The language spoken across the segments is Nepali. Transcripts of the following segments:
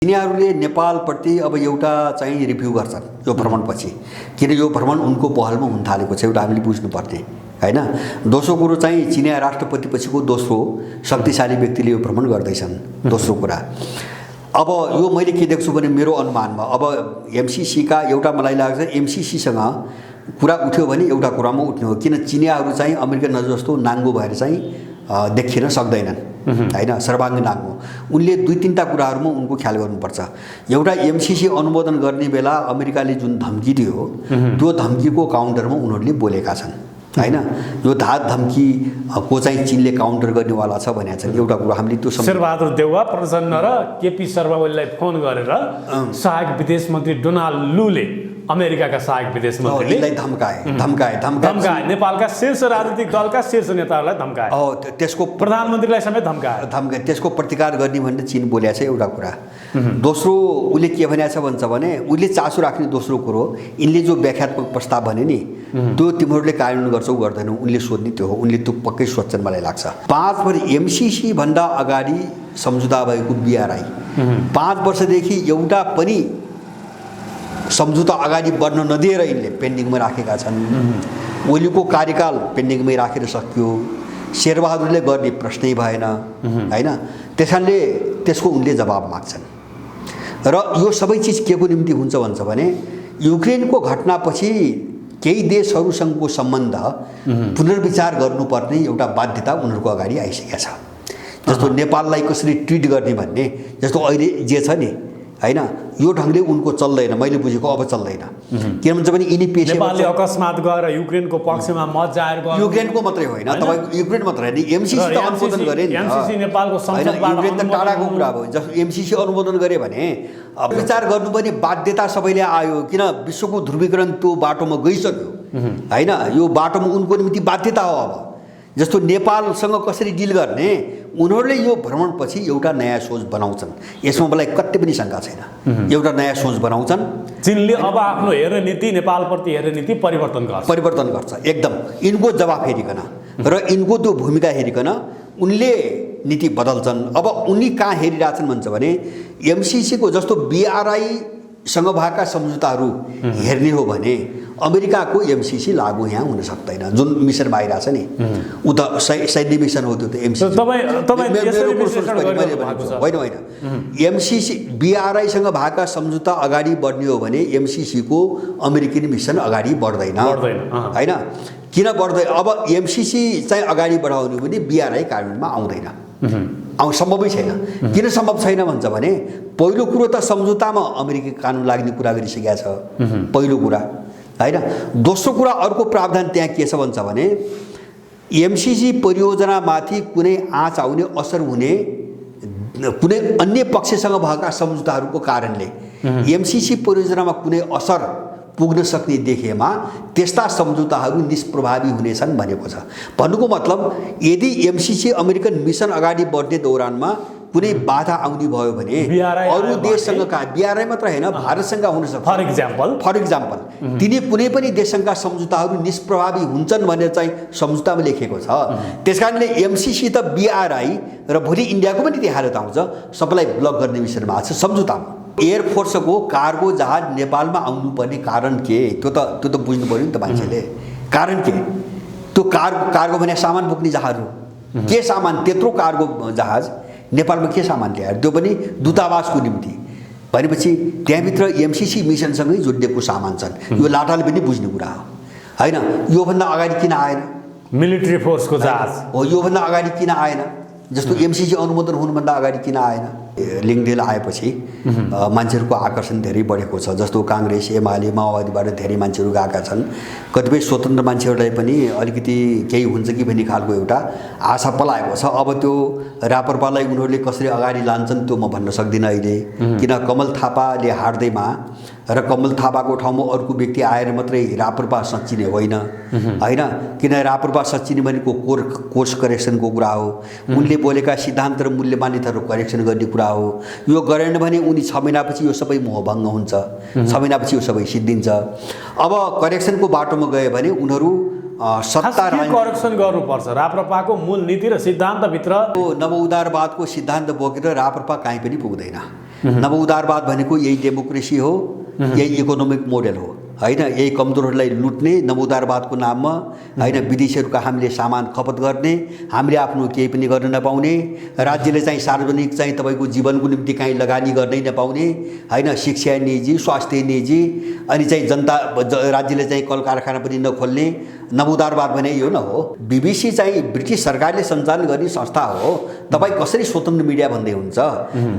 यिनीहरूले नेपालप्रति अब एउटा चाहिँ रिभ्यू गर्छन् यो भ्रमणपछि, किन यो भ्रमण उनको पहलमा हुन थालेको छ एउटा हामीले बुझ्नुपर्ने हैन। दोस्रो कुरो चाहिँ चिनिया राष्ट्रपतिपछिको दोस्रो शक्तिशाली व्यक्तिले यो भ्रमण गर्दैछन्। दोस्रो कुरा अब यो मैले के देख्छु भने मेरो अनुमानमा अब एमसीसीका एउटा मलाई लाग्छ एमसीसीसँग कुरा उठ्यो भने एउटा कुरामा उठ्ने हो, किन चिनियाहरू चाहिँ अमेरिकन जस्तो नाङ्गो भएर चाहिँ देखिन सक्दैनन् हैन, सर्वाङ्गी नाङ्गो। उनले दुई तीनटा कुराहरूमा उनको ख्याल गर्नुपर्छ। एउटा एमसीसी अनुमोदन गर्ने बेला अमेरिकाले जुन धम्की दियो त्यो धम्कीको काउन्टरमा उनीहरूले बोलेका छन् हैन। यो धाक धम्की को चाहिँ चीनले काउन्टर गर्नेवाला छ भनेको छ एउटा कुरा हामीले त्यो शेरबहादुर देउवा प्रचण्ड र केपी शर्मा ओलीलाई फोन गरेर सहायक विदेश मन्त्री डोनाल्ड लूले अमेरिकाका सहायक विदेश मन्त्रीले धम्काए नेपालका शीर्ष राजनीतिक दलका शीर्ष नेताहरूलाई धम्काए, त्यसको प्रधानमन्त्रीलाई समेत धम्काए त्यसको प्रतिकार गर्ने भनेर चीन बोलेको छ एउटा कुरा। दोस्रो उसले के भनेको छ भन्छ भने उसले चासो राख्ने दोस्रो कुरो यिनले जो व्याख्यात्मक प्रस्ताव भने नि त्यो तिमीहरूले कार्यान्वयन गर्छौ गर्दैनौ उनले सोध्ने त्यो हो, उनले त्यो पक्कै सोध्छन् मलाई लाग्छ। 5 वर्ष एमसीसी भन्दा अगाडि सम्झौता भएको बीआरआई 5 वर्षदेखि एउटा पनि सम्झौता अगाडि बढ्न नदिएर यिनले पेन्डिङमा राखेका छन्। ओलीको कार्यकाल पेन्डिङमै राखेर सकियो, शेरबहादुरले गर्ने प्रश्नै भएन हैन। त्यसकारणले त्यसको उनले जवाब माग्छन् र यो सबै चिज के को निम्ति हुन्छ भन्छ भने युक्रेनको घटनापछि केही देशहरूसँगको सम्बन्ध पुनर्विचार गर्नुपर्ने एउटा बाध्यता उनीहरूको अगाडि आइसकेको छ। जस्तो नेपाललाई कसरी ट्रिट गर्ने भन्ने जस्तो अहिले जे छ नि हैन, यो ढङ्गले उनको चल्दैन, मैले बुझेको अब चल्दैन। किन भन्छ भने यिनी पेशेवर नेपालले अकस्मात गएर युक्रेनको पक्षमा मत जाहेर गर्यो। युक्रेनको मात्रै होइन, तपाईको युक्रेन मात्रै होइन, एमसीसी त अनुमोदन गरे नि। एमसीसी नेपालको संसदबाट युक्रेन त टाढाको कुरा भयो। जस्तो एमसीसी अनुमोदन गरे भने विचार गर्नुपर्ने बाध्यता सबैले आयो, किन विश्वको ध्रुवीकरण त्यो बाटोमा गइसक्यो हैन। यो बाटोमा उनको निम्ति बाध्यता हो। अब जस्तो नेपालसँग कसरी डिल गर्ने उनीहरूले यो भ्रमणपछि एउटा नयाँ सोच बनाउँछन्, यसमा मलाई कति पनि शङ्का छैन। एउटा नयाँ सोच बनाउँछन् चीनले अब आफ्नो हेर्ने नीति नेपालप्रति हेर्ने नीति परिवर्तन गर्छ एकदम यिनको जवाफ हेरिकन र यिनको त्यो भूमिका हेरिकन उनले नीति बदल्छन्। अब उनी कहाँ हेरिरहेछन् भन्छ भने एमसीसीको जस्तो बीआरआईसँग भएका सम्झौताहरू हेर्ने हो भने अमेरिकाको एमसीसी लागू यहाँ हुन सक्दैन। जुन मिसनमा आइरहेछ नि उ त सैन्य मिसन हो, त्यो त एमसीसी होइन। एमसीसी बीआरआईसँग भएका सम्झौता अगाडि बढ्ने हो भने एमसीसीको अमेरिकन मिसन अगाडि बढ्दैन हैन। किन बढ्दैन? अब एमसीसी चाहिँ अगाडि बढाउने भने बीआरआई कार्यान्वयनमा आउँदैन, सम्भवै छैन। किन सम्भव छैन भन्छ भने पहिलो कुरो त सम्झौतामा अमेरिकी कानुन लाग्ने कुरा गरिसकेका छ, पहिलो कुरा हैन। दोस्रो कुरा अर्को प्रावधान त्यहाँ के छ भन्छ भने एमसीसी परियोजनामाथि कुनै आँच आउने असर हुने कुनै अन्य पक्षसँग भएका सम्झौताहरूको कारणले एमसीसी परियोजनामा कुनै असर पुग्न सक्ने देखेमा त्यस्ता सम्झौताहरू निष्प्रभावी हुनेछन् भनेको छ। भन्नुको मतलब यदि एमसीसी अमेरिकन मिसन अगाडि बढ्ने दौरानमा कुनै बाधा आउने भयो भने अरू देशसँग बीआरआई मात्र होइन भारतसँग हुन सक्छ। फर इक्जाम्पल तिनी कुनै पनि देशसँगका सम्झौताहरू निष्प्रभावी हुन्छन् भनेर चाहिँ सम्झौतामा लेखेको छ। त्यसकारणले एमसीसी त बीआरआई र भोलि इन्डियाको पनि त्यही हालत आउँछ, सबैलाई ब्लक गर्ने विषयमा आएको छ सम्झौतामा। एयरफोर्सको कार्गो जहाज नेपालमा आउनुपर्ने कारण के? त्यो त बुझ्नु पर्यो नि त मान्छेले। कारण के? त्यो कार्गो भने सामान बोक्ने जहाज हो। के सामान? त्यत्रो कार्गो जहाज नेपालमा के सामान ल्याएर, त्यो पनि दूतावासको निम्ति भनेपछि त्यहाँभित्र एमसीसी मिसनसँगै जोडिएको सामान छन्। यो लाटाले पनि बुझ्ने कुरा हो हैन। योभन्दा अगाडि किन आएन? मिलिट्री फोर्सको जहाज हो, योभन्दा अगाडि किन आएन? जस्तो एमसीसी अनुमोदन हुनुभन्दा अगाडि किन आएन? लिङ्कडेल आएपछि मान्छेहरूको आकर्षण धेरै बढेको छ। जस्तो काङ्ग्रेस एमाले माओवादीबाट धेरै मान्छेहरू गएका छन्। कतिपय स्वतन्त्र मान्छेहरूलाई पनि अलिकति केही हुन्छ कि भन्ने खालको एउटा आशा पलाएको छ। अब त्यो रापरपालाई उनीहरूले कसरी अगाडि लान्छन् त्यो म भन्न सक्दिनँ अहिले, किन कमल थापाले हार्दैमा र कमल थापाको ठाउँमा अर्को व्यक्ति आएर मात्रै रापरपा सच्चिने होइन हैन। किन रापरपा सच्चिने भनेको कोर्स करेक्सनको कुरा हो। उनले बोलेका सिद्धान्त र मूल्य मान्यताहरू करेक्सन गर्ने कुरा हो। यो गरेन भने उनी 6 महिनापछि यो सबै मोहभङ्ग हुन्छ, 6 महिनापछि यो सबै सिद्धिन्छ। अब करेक्सनको बाटोमा गए भने उनीहरू सत्ता करेक्सन गर्नुपर्छ। राप्रपाको मूल नीति र सिद्धान्तभित्र नवउदारवादको सिद्धान्त बोकेर राप्रपा कहीँ पनि पुग्दैन। नवउदारवाद भनेको यही डेमोक्रेसी हो, यही इकोनोमिक मोडल हो हैन। यही कमजोरहरूलाई लुट्ने नवउदारवादको नाममा हैन, विदेशीहरूका हामीले सामान खपत गर्ने, हामीले आफ्नो केही पनि गर्न नपाउने, राज्यले चाहिँ सार्वजनिक चाहिँ तपाईँको जीवनको निम्ति काहीँ लगानी गर्नै नपाउने हैन, शिक्षा निजी, स्वास्थ्य निजी, अनि चाहिँ जनता राज्यले चाहिँ कल कारखाना पनि नखोल्ने, नवउदारवाद भने यो न हो। BBC चाहिँ ब्रिटिस सरकारले सञ्चालन गर्ने संस्था हो। तपाईँ कसरी स्वतन्त्र मिडिया भन्दै हुन्छ?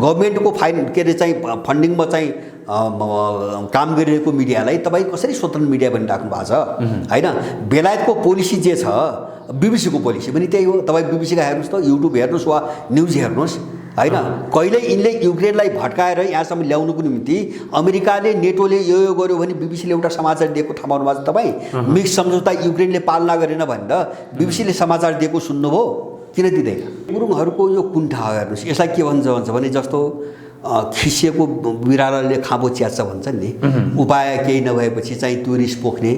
गभर्मेन्टको के अरे चाहिँ फन्डिङमा चाहिँ काम गरिरहेको मिडियालाई तपाईँ कसरी स्वतन्त्र मिडिया भनिराख्नु भएको छ हैन। बेलायतको पोलिसी जे छ, BBC को पोलिसी पनि त्यही हो। तपाईँ BBC का हेर्नुहोस् त, युट्युब हेर्नुहोस् वा न्युज हेर्नुहोस् हैन। कहिले यिनले युक्रेनलाई भड्काएर यहाँसम्म ल्याउनुको निम्ति अमेरिकाले, नेटोले यो गर्यो भने BBCले एउटा समाचार दिएको थाहा पाउनु भएको छ तपाईँ? मिक्स सम्झौता युक्रेनले पालना गरेन भनेर BBCले समाचार दिएको सुन्नुभयो? किन दिँदैन? गुरुङहरूको यो कुण्ठा हेर्नुहोस्, यसलाई के भन्छ भने जस्तो खिसिएको बिरालोले खाँबो च्याच्छ भन्छ नि, उपाय केही नभएपछि चाहिँ त्यो रिस पोख्ने,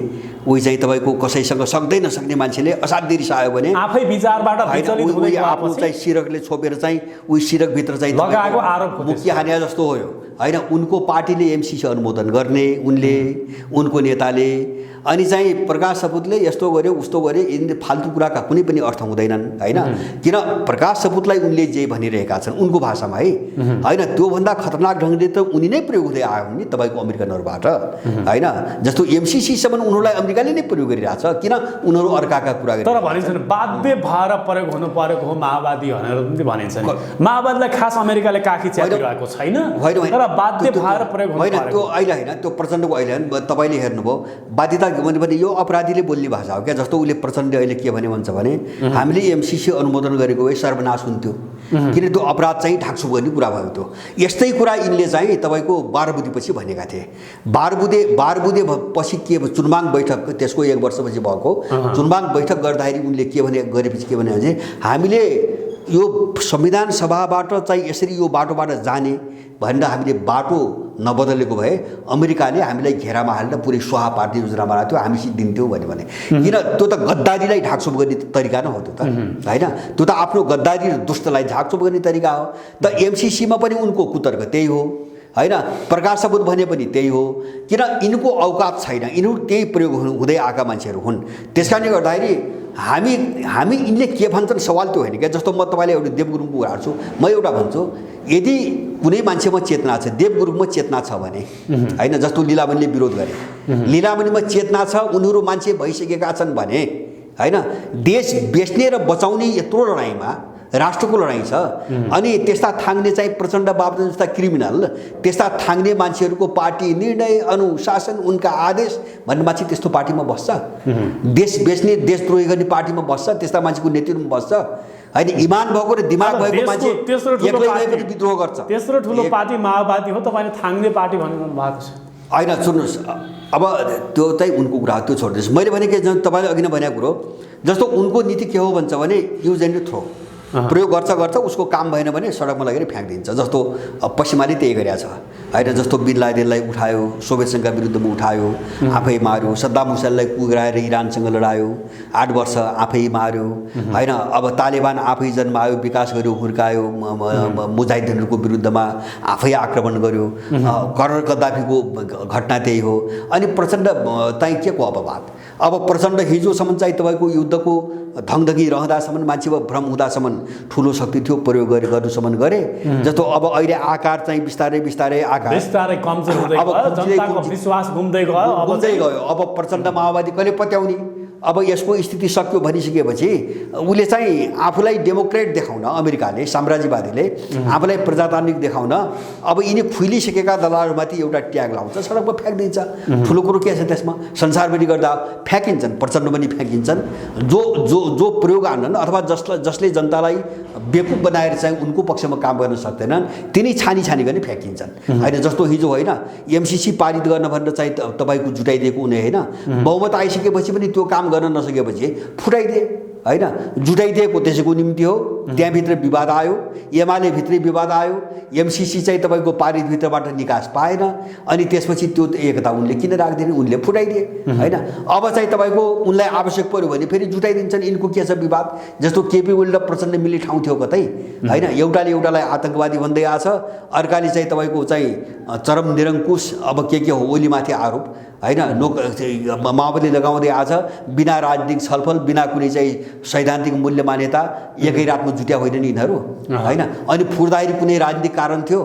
उही चाहिँ तपाईँको कसैसँग सक्दै नसक्ने मान्छेले असाध्यै रिस आयो भने आफै विचारबाट विचलित हुँदै आफ्नो चाहिँ सिरकले छोपेर चाहिँ उही सिरकभित्र चाहिँ लगाएको आरोप मुक्ति हाने जस्तो हो यो हैन। उनको पार्टीले MCC अनुमोदन गर्ने, उनले, उनको नेताले, अनि चाहिँ प्रकाश सपुतले यस्तो गर्यो उस्तो गर्यो, यिनले फाल्तु कुराका कुनै पनि अर्थ हुँदैनन् हैन। किन प्रकाश सपुतलाई उनले जे भनिरहेका छन् उनको भाषामा है हैन, त्योभन्दा खतरनाक ढङ्गले त उनी नै प्रयोग हुँदै आयो नि तपाईँको अमेरिकनहरूबाट हैन। जस्तो MCC सम्म उनीहरूलाई अमेरिकाले नै प्रयोग गरिरहेछ, किन उनीहरू अर्काका कुरा गरिरहेछन्। तर भनिन्छ नि बाध्य भएर प्रयोग हुनु परेको हो माओवादी भनेर पनि भनिन्छ नि। माओवादीलाई खास अमेरिकाले काखी च्यापिरहेको छैन, तर बाध्य भएर प्रयोग हुनु होइन। त्यो अहिले होइन, त्यो प्रचण्डको अहिले होइन। तपाईँले हेर्नुभयो बाध्यता भने यो अपराधीले बोल्ने भाषा हो क्या। जस्तो उसले प्रचण्डले अहिले के भन्छ भने हामीले MCC अनुमोदन गरेको भए सर्वनाश हुन्थ्यो, किन त्यो अपराध चाहिँ ढाकछुप गर्ने कुरा भयो। त्यो यस्तै कुरा यिनले चाहिँ तपाईँको 12 बुधेपछि भनेका थिए। 12 बुधे पछि के चुनबाङ बैठक, त्यसको 1 वर्षपछि भएको चुनबाङ बैठक गर्दाखेरि उनले के गरेपछि के भने हामीले यो संविधान सभाबाट चाहिँ यसरी यो बाटोबाट जाने भनेर हामीले बाटो नबदलेको भए अमेरिकाले हामीलाई घेरामा हालेर पुरै स्वाहा पार्टी योजना बनाएको थियो, हामी सिद्धिन्थ्यौँ भने किन त्यो त गद्दारीलाई ढाकछुप गर्ने तरिका न हो त्यो त हैन। त्यो त आफ्नो गद्दारी र दुष्टलाई ढाकछुप गर्ने तरिका हो। त MCCमा पनि उनको कुतर्क त्यही हो हैन। प्रकाश सपुत भने पनि त्यही हो, किन यिनको औकात छैन, यिनीहरू त्यही प्रयोग हुँदै आएका मान्छेहरू हुन्। त्यसकारणले गर्दाखेरि हामी यिनले के भन्छन् सवाल त्यो होइन क्या। जस्तो म तपाईँले एउटा देवगुरुङको उदाहरण छु, म एउटा भन्छु, यदि कुनै मान्छेमा चेतना छ, देवगुरुङमा चेतना छ भने हैन, जस्तो लीलामणिले विरोध गरे, लीलामणिमा चेतना छ, उनीहरू मान्छे भइसकेका छन् भने हैन, देश बेच्ने र बचाउने यत्रो लडाइँमा राष्ट्रको लडाइँ छ, अनि त्यस्ता थाङ्ने चाहिँ प्रचण्ड बाबु जस्ता क्रिमिनल, त्यस्ता थाङ्ने मान्छेहरूको पार्टी निर्णय अनुशासन उनका आदेश भन्ने मान्छे त्यस्तो पार्टीमा बस्छ? देश बेच्ने देशद्रोही गर्ने पार्टीमा बस्छ? त्यस्ता मान्छेको नेतृत्वमा बस्छ हैन? इमान भएको र दिमाग भएको मान्छे एक्लै भए पनि विद्रोह गर्छ। तेस्रो ठुलो पार्टी माओवादी हो, तपाईँले थाङ्ने पार्टी भन्नु भएको छ होइन। सुन्नुहोस्, अब त्यो चाहिँ उनको कुरा, त्यो छोड्नुहोस्। मैले भनेको तपाईँले अघि नै भनेको कुरो, जस्तो उनको नीति के हो भन्छ भने युज एन्ड थ्रो, प्रयोग गर्छ उसको काम भएन भने सडकमा लगेर फ्याँकिदिन्छ। जस्तो पश्चिमाले त्यही गरेको छ हैन। जस्तो बिन लादेनलाई उठायो, सोभियत सङ्घका विरुद्धमा उठायो, आफै मार्यो, सद्दाम हुसैनलाई कुगराएर इरानसँग लडायो, 8 वर्ष आफै मार्यो हैन। अब तालिबान आफै जन्मायो, विकास गर्यो, हुर्कायो, मुजाहिदिनहरूको विरुद्धमा आफै आक्रमण गर्यो, कर्नल गद्दाफीको घटना त्यही हो। अनि प्रचण्ड चाहिँ के को अपवाद? अब प्रचण्ड हिजोसम्म चाहिँ तपाईँको युद्धको धङधङी रहँदासम्म, मान्छेमा भ्रम हुँदासम्म ठुलो शक्ति थियो, प्रयोग गर्नुसम्म गरे। जस्तो अब अहिले आकार चाहिँ बिस्तारै बिस्तारै कमजोर हुँदै गयो, जनताको विश्वास घुम्दै गयो। अब प्रचण्ड माओवादी कहिले पत्याउने? अब यसको स्थिति सक्यो भनिसकेपछि उसले चाहिँ आफूलाई डेमोक्रेट देखाउन, अमेरिकाले साम्राज्यवादीले आफूलाई प्रजातान्त्रिक देखाउन अब यिनी खुइलिसकेका दलालहरूमाथि एउटा ट्याग लाउँछ, सडकमा फ्याँकिदिन्छ। ठुलो कुरो के छ त्यसमा? संसारभरि गर्दा फ्याँकिन्छन्, प्रचण्ड पनि फ्याँकिन्छन्। जो प्रयोग आनन् अथवा जसले जनतालाई बेकुफ बनाएर चाहिँ उनको पक्षमा काम गर्न सक्दैनन्, तिनी छानी गर्ने फ्याँकिन्छन् हैन। जस्तो हिजो होइन MCC पारित गर्न भनेर चाहिँ तपाईँको जुटाइदिएको उनी होइन, बहुमत आइसकेपछि पनि त्यो काम गर्न नसकेपछि फुटाइदिए हैन, जुटाइदिएको त्यसैको निम्ति हो। त्यहाँभित्र विवाद आयो, एमाले भित्रै विवाद आयो, एमसिसी चाहिँ तपाईँको पारितभित्रबाट निकास पाएन, अनि त्यसपछि त्यो एकता उनले किन राख्दैन, उनले फुटाइदिए होइन। अब चाहिँ तपाईँको उनलाई आवश्यक पर्यो भने फेरि जुटाइदिन्छन्। यिनको के छ विवाद, जस्तो केपी ओली र प्रचण्ड मिल्ने ठाउँ थियो कतै होइन। एउटाले एउटालाई आतङ्कवादी भन्दै आछ, अर्काले चाहिँ तपाईँको चाहिँ चरम निरङ्कुश अब के हो ओलीमाथि आरोप होइन, माओवादीले लगाउँदै आज बिना राजनीतिक छलफल, बिना कुनै चाहिँ सैद्धान्तिक मूल्य मान्यता एकै रातमा जुट्या होइन नि यिनीहरू होइन। अनि फुर्दाखेरि कुनै राजनीतिक कारण थियो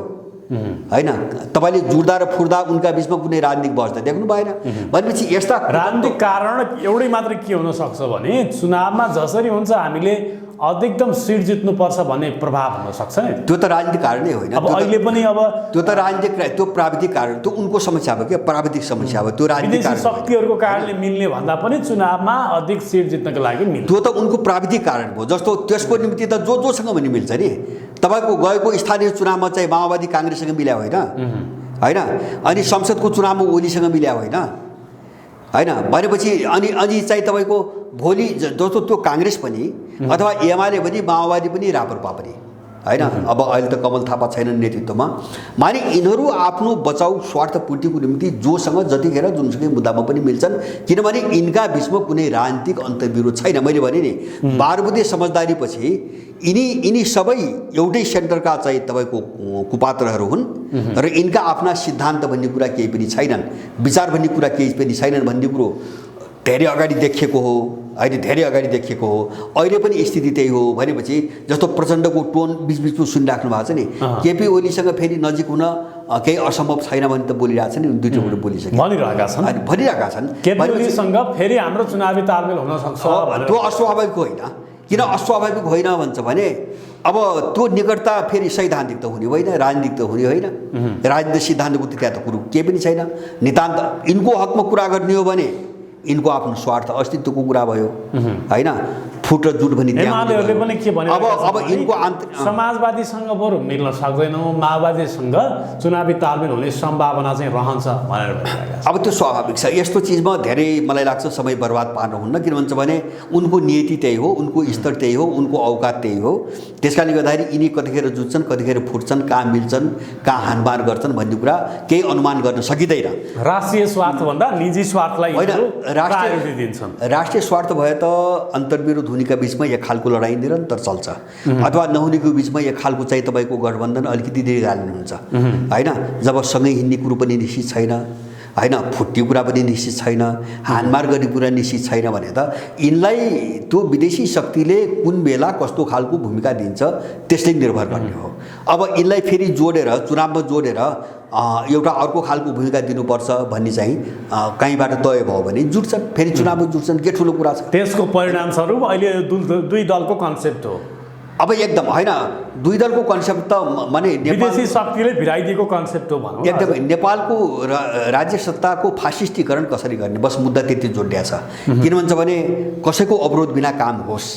होइन। तपाईँले जुट्दा र फुर्दा उनका बिचमा कुनै राजनीतिक बहस त देख्नु भएन। भनेपछि यस्ता राजनीतिक कारण एउटै मात्र के हुन सक्छ भने चुनावमा जसरी हुन्छ हामीले अधिकतम सिट जित्नुपर्छ भन्ने प्रभाव हुन सक्छ नि। त्यो त राजनीतिक कारणै होइन। अब अहिले पनि अब त्यो त राजनीतिक, त्यो प्राविधिक कारण, त्यो उनको समस्या भयो क्या, प्राविधिक समस्या भयो। त्यो राजनीतिक कारण शक्तिहरूको कारणले मिल्ने भन्दा पनि चुनावमा अधिक सिट जित्नको लागि मिल्छ, त्यो त उनको प्राविधिक कारण भयो। जस्तो त्यसको निम्ति त जोसँग पनि मिल्छ नि। तपाईँको गएको स्थानीय चुनावमा चाहिँ माओवादी काङ्ग्रेससँग मिल्या होइन होइन, अनि संसदको चुनावमा ओलीसँग मिल्या होइन होइन। भनेपछि अनि चाहिँ तपाईँको भोलि जस्तो त्यो काङ्ग्रेस पनि अथवा एमाले पनि माओवादी पनि राप्रपा पनि होइन। अब अहिले त कमल थापा छैनन् नेतृत्वमा। माने यिनीहरू आफ्नो बचाउ स्वार्थपूर्तिको निम्ति जोसँग जतिखेर जुनसुकै मुद्दामा पनि मिल्छन्, किनभने यिनका बिचमा कुनै राजनीतिक अन्तर्विरोध छैन। मैले भने नि 12 बुँदे समझदारीपछि यिनी सबै एउटै सेन्टरका चाहिँ तपाईँको कुपात्रहरू हुन् र यिनका आफ्ना सिद्धान्त भन्ने कुरा केही पनि छैनन्, विचार भन्ने कुरा केही पनि छैनन् भन्ने कुरो धेरै अगाडि देखिएको हो, अहिले धेरै अगाडि देखिएको हो। अहिले पनि स्थिति त्यही हो। भनेपछि जस्तो प्रचण्डको टोन बिचबिचमा सुनिराख्नु भएको छ नि, केपी ओलीसँग फेरि नजिक हुन केही असम्भव छैन भने त बोलिरहेको छ नि, दुईवटा कुरो बोलिसके भनिरहेका छन्। केपी ओलीसँग फेरि हाम्रो चुनावी तालमेल हुन सक्छ, त्यो अस्वाभाविक होइन। किन अस्वाभाविक होइन भन्छ भने अब त्यो निकटता फेरि सैद्धान्तिक त हुने होइन, राजनीतिक त हुने होइन। राजनीतिक सिद्धान्तको त्यहाँ त कुरो केही पनि छैन। नितान्त यिनको हकमा कुरा गर्ने हो भने यिनको आफ्नो स्वार्थ अस्तित्वको कुरा भयो होइन। फुट र जुट भनी एमालेहरूले पनि के भने अब यिनको समाजवादीसँग बरु मिल्न सक्दैनौँ, माओवादीसँग चुनावी तालमेल हुने सम्भावना चाहिँ रहन्छ भनेर भनिरहेको छ। अब त्यो स्वाभाविक छ। यस्तो चिजमा धेरै मलाई लाग्छ समय बर्बाद पार्नुहुन्न। किन भन्छ भने उनको नियति त्यही हो, उनको स्तर त्यही हो, उनको औकात त्यही हो। त्यसकारणले गर्दाखेरि यिनी कतिखेर जुट्छन्, कतिखेर फुट्छन्, कहाँ मिल्छन्, कहाँ हानबान गर्छन् भन्ने कुरा केही अनुमान गर्न सकिँदैन। राष्ट्रिय स्वार्थभन्दा निजी स्वार्थलाई प्रायोरिटी दिन्छन्। राष्ट्रिय स्वार्थ भए त अन्तर्विरोध हुनेका बिचमा एक खालको लडाइँ निरन्तर चल्छ, अथवा नहुनेको बिचमा एक खालको चाहिँ तपाईँको गठबन्धन अलिकति दीर्घकालीन हुन्छ होइन। जब सँगै हिँड्ने कुरो पनि निश्चित छैन होइन, फुट्ने कुरा पनि निश्चित छैन, हानमार गर्ने कुरा निश्चित छैन भने त यिनलाई त्यो विदेशी शक्तिले कुन बेला कस्तो खालको भूमिका दिन्छ त्यसले निर्भर गर्ने हो। अब यिनलाई फेरि जोडेर चुनावमा जोडेर एउटा अर्को खालको भूमिका दिनुपर्छ भन्ने चाहिँ कहीँबाट तय भयो भने जुट्छन्, फेरि चुनावमा जुट्छन्, के ठुलो कुरा छ। त्यसको परिणामस्वरूप अहिले दुई दलको कन्सेप्ट हो। अब एकदम होइन, दुई दलको कन्सेप्ट त माने विदेशी शक्तिले भिराइदिएको कन्सेप्ट हो भनौँ। एकदम नेपालको राज्य सत्ताको फासिस्टीकरण कसरी गर्ने, बस मुद्दा त्यति जोडिया छ। किन भन्छ भने कसैको अवरोध बिना काम होस्,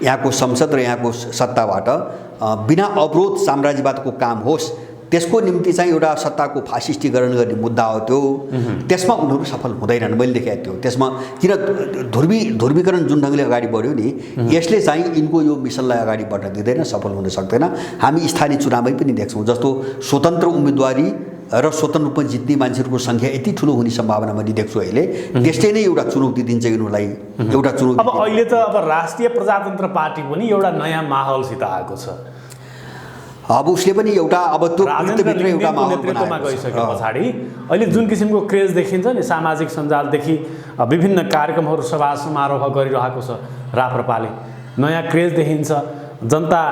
यहाँको संसद र यहाँको सत्ताबाट बिना अवरोध साम्राज्यवादको काम होस्, त्यसको निम्ति चाहिँ एउटा सत्ताको फासिस्टीकरण गर्ने मुद्दा हो त्यो। त्यसमा उनीहरू सफल हुँदैनन्, मैले देखेको थियो। त्यसमा किन ध्रुवीकरण जुन ढङ्गले अगाडि बढ्यो नि, यसले चाहिँ यिनको यो मिसनलाई अगाडि बढ्न दिँदैन, सफल हुन सक्दैन। हामी स्थानीय चुनावमै पनि देख्छौँ, जस्तो स्वतन्त्र उम्मेदवारी र स्वतन्त्र रूपमा जित्ने मान्छेहरूको सङ्ख्या यति ठुलो हुने सम्भावना मैले देख्छु अहिले। त्यसले नै एउटा चुनौती दिन्छ यिनीहरूलाई, एउटा चुनौती। अब अहिले त अब राष्ट्रिय प्रजातन्त्र पार्टी पनि एउटा नयाँ माहौलसित आएको छ। अब उसले पनि एउटा अब त्यो भित्र एउटा नेतृत्वमा गइसके पछाडि अहिले जुन किसिमको क्रेज देखिन्छ नि सामाजिक सञ्जालदेखि विभिन्न कार्यक्रमहरू सभा समारोह गरिरहेको छ राप्रपाले, नयाँ क्रेज देखिन्छ। जनता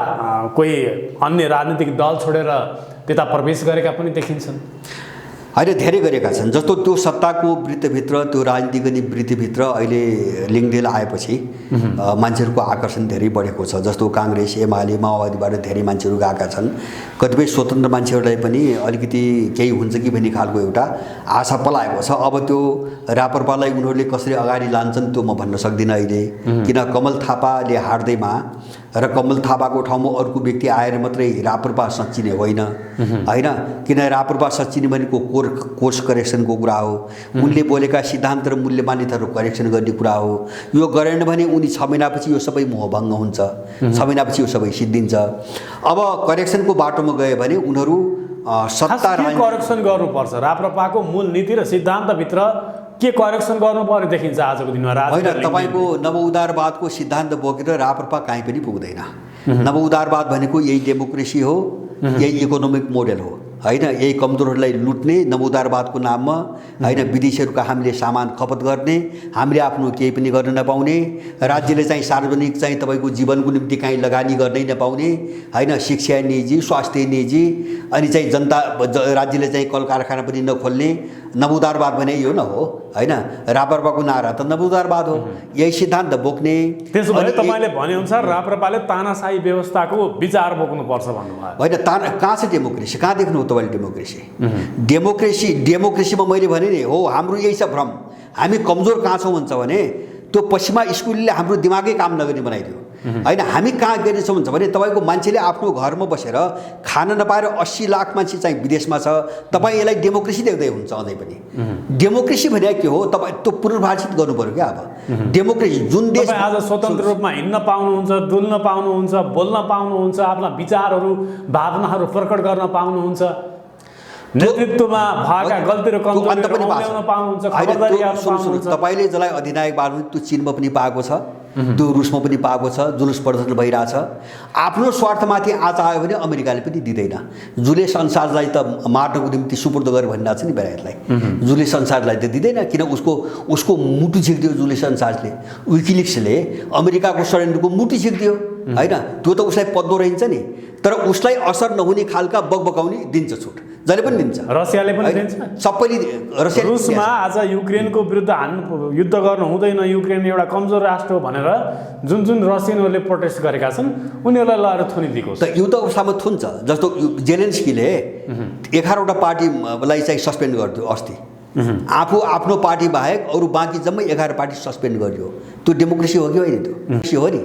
कोही अन्य राजनीतिक दल छोडेर त्यता प्रवेश गरेका पनि देखिन्छन्। अहिले धेरै गरेका छन्। जस्तो त्यो सत्ताको वृत्तभित्र, त्यो राजनीति गर्ने वृत्तभित्र अहिले लिङ्गदेल आएपछि मान्छेहरूको आकर्षण धेरै बढेको छ। जस्तो काङ्ग्रेस, एमाले, माओवादीबाट धेरै मान्छेहरू गएका छन्। कतिपय स्वतन्त्र मान्छेहरूलाई पनि अलिकति केही हुन्छ कि भन्ने खालको एउटा आशा पलाएको छ। अब त्यो राप्रपालाई उनीहरूले कसरी अगाडि लान्छन् त्यो म भन्न सक्दिनँ अहिले, किन कमल थापाले हार्दैमा र कमल थापाको ठाउँमा अर्को व्यक्ति आएर मात्रै राप्रपा सच्चिने होइन होइन। किन राप्रपा सच्चिने भनेको कोर्स करेक्सनको कुरा हो, उनले बोलेका सिद्धान्त र मूल्य मान्यताहरू करेक्सन गर्ने कुरा हो। यो गरेन भने उनी 6 महिनापछि यो सबै मोहभङ्ग हुन्छ, 6 महिनापछि यो सबै सिद्धिन्छ। अब करेक्सनको बाटोमा गयो भने उनीहरू सत्ता करेक्सन गर्नुपर्छ। राप्रपाको मूल नीति र सिद्धान्तभित्र के करेक्सन गर्नुपर्ने देखिन्छ आजको दिनमा? होइन, तपाईँको नवउदारवादको सिद्धान्त बोकेर राप्रपा कहीँ पनि पुग्दैन। नवउदारवाद भनेको यही डेमोक्रेसी हो, यही इकोनोमिक मोडल हो होइन। यही कमजोरहरूलाई लुट्ने नवउदारवादको नाममा होइन, विदेशीहरूका हामीले सामान खपत गर्ने, हामीले आफ्नो केही पनि गर्न नपाउने, राज्यले चाहिँ सार्वजनिक चाहिँ तपाईँको जीवनको निम्ति काहीँ लगानी गर्नै नपाउने होइन, शिक्षा निजी, स्वास्थ्य निजी, अनि चाहिँ जनता राज्यले चाहिँ कल कारखाना पनि नखोल्ने। नवउदारवाद भने यो न हो होइन। राप्रपाको नारा त नवउदारवाद हो, यही सिद्धान्त बोक्ने। त्यसो भए तपाईँले भनेअनुसार राप्रपाले तानाशाही व्यवस्थाको विचार बोक्नुपर्छ भन्नुभयो होइन। कहाँ छ डेमोक्रेसी? कहाँ देख्नु तपाईँले डेमोक्रेसी? डेमोक्रेसीमा मैले भने नि हो, हाम्रो यही छ भ्रम। हामी कमजोर कहाँ छौँ भन्छ भने त्यो पश्चिमा स्कुलले हाम्रो दिमागै काम नगर्ने बनाइदियो होइन। हामी कहाँ गएछौँ भन्छ भने तपाईँको मान्छेले आफ्नो घरमा बसेर खान नपाएर 80 लाख मान्छे चाहिँ विदेशमा छ। तपाईँ यसलाई डेमोक्रेसी देख्दै हुन्छ अझै पनि। डेमोक्रेसी भने के हो? तपाईँ त्यो पुनर्भाषित गर्नु पऱ्यो क्या। अब डेमोक्रेसी जुन देश आज स्वतन्त्र रूपमा हिँड्न पाउनुहुन्छ, डुल्न पाउनुहुन्छ, बोल्न पाउनुहुन्छ, आफ्ना विचारहरू भावनाहरू प्रकट गर्न पाउनुहुन्छ, नेतृत्वमा भएका गल्ती र कमजोरीहरू ल्याउन पाउनुहुन्छ, खबरदारी गर्न पाउनुहुन्छ। तपाईँले जसलाई अधिनायक बार्नु त्यो चीनमा पनि पाएको छ, त्यो रुसमा पनि पाएको छ, जुलुस प्रदर्शन भइरहेछ। आफ्नो स्वार्थमाथि आँच आयो भने अमेरिकाले पनि दिँदैन। जुलियस अन्साजलाई त मार्नको निम्ति सुपुर्द गरेर भनिरहेको छ नि बेलायतलाई। जुलियस अन्साजलाई त दिँदैन, किन उसको मुटु झिक्दियो जुलियस अन्साजले। विकिलिक्सले अमेरिकाको षड्यन्त्रको मुटु झिक्दियो होइन। त्यो त उसलाई पद्दो रहन्छ नि, तर उसलाई असर नहुने खालका बकबकाउने दिन्छ छुट, जसले पनि दिन्छ। रसियाले पनि दिन्छ, सबैले। रुसमा आज युक्रेनको विरुद्ध युद्ध गर्नु हुँदैन, युक्रेन एउटा कमजोर राष्ट्र हो भनेर जुन रसियनहरूले प्रोटेस्ट गरेका छन् उनीहरूलाई लगाएर थुनिदिएको छ। त युद्ध अवस्थामा थुन्छ। जस्तो जेलेन्स्कीले 11वटा पार्टीलाई चाहिँ सस्पेन्ड गरिदियो अस्ति। आफू आफ्नो पार्टी बाहेक अरू बाँकी जम्मै 11 पार्टी सस्पेन्ड गरियो। त्यो डेमोक्रेसी हो कि होइन? त्यो हो नि।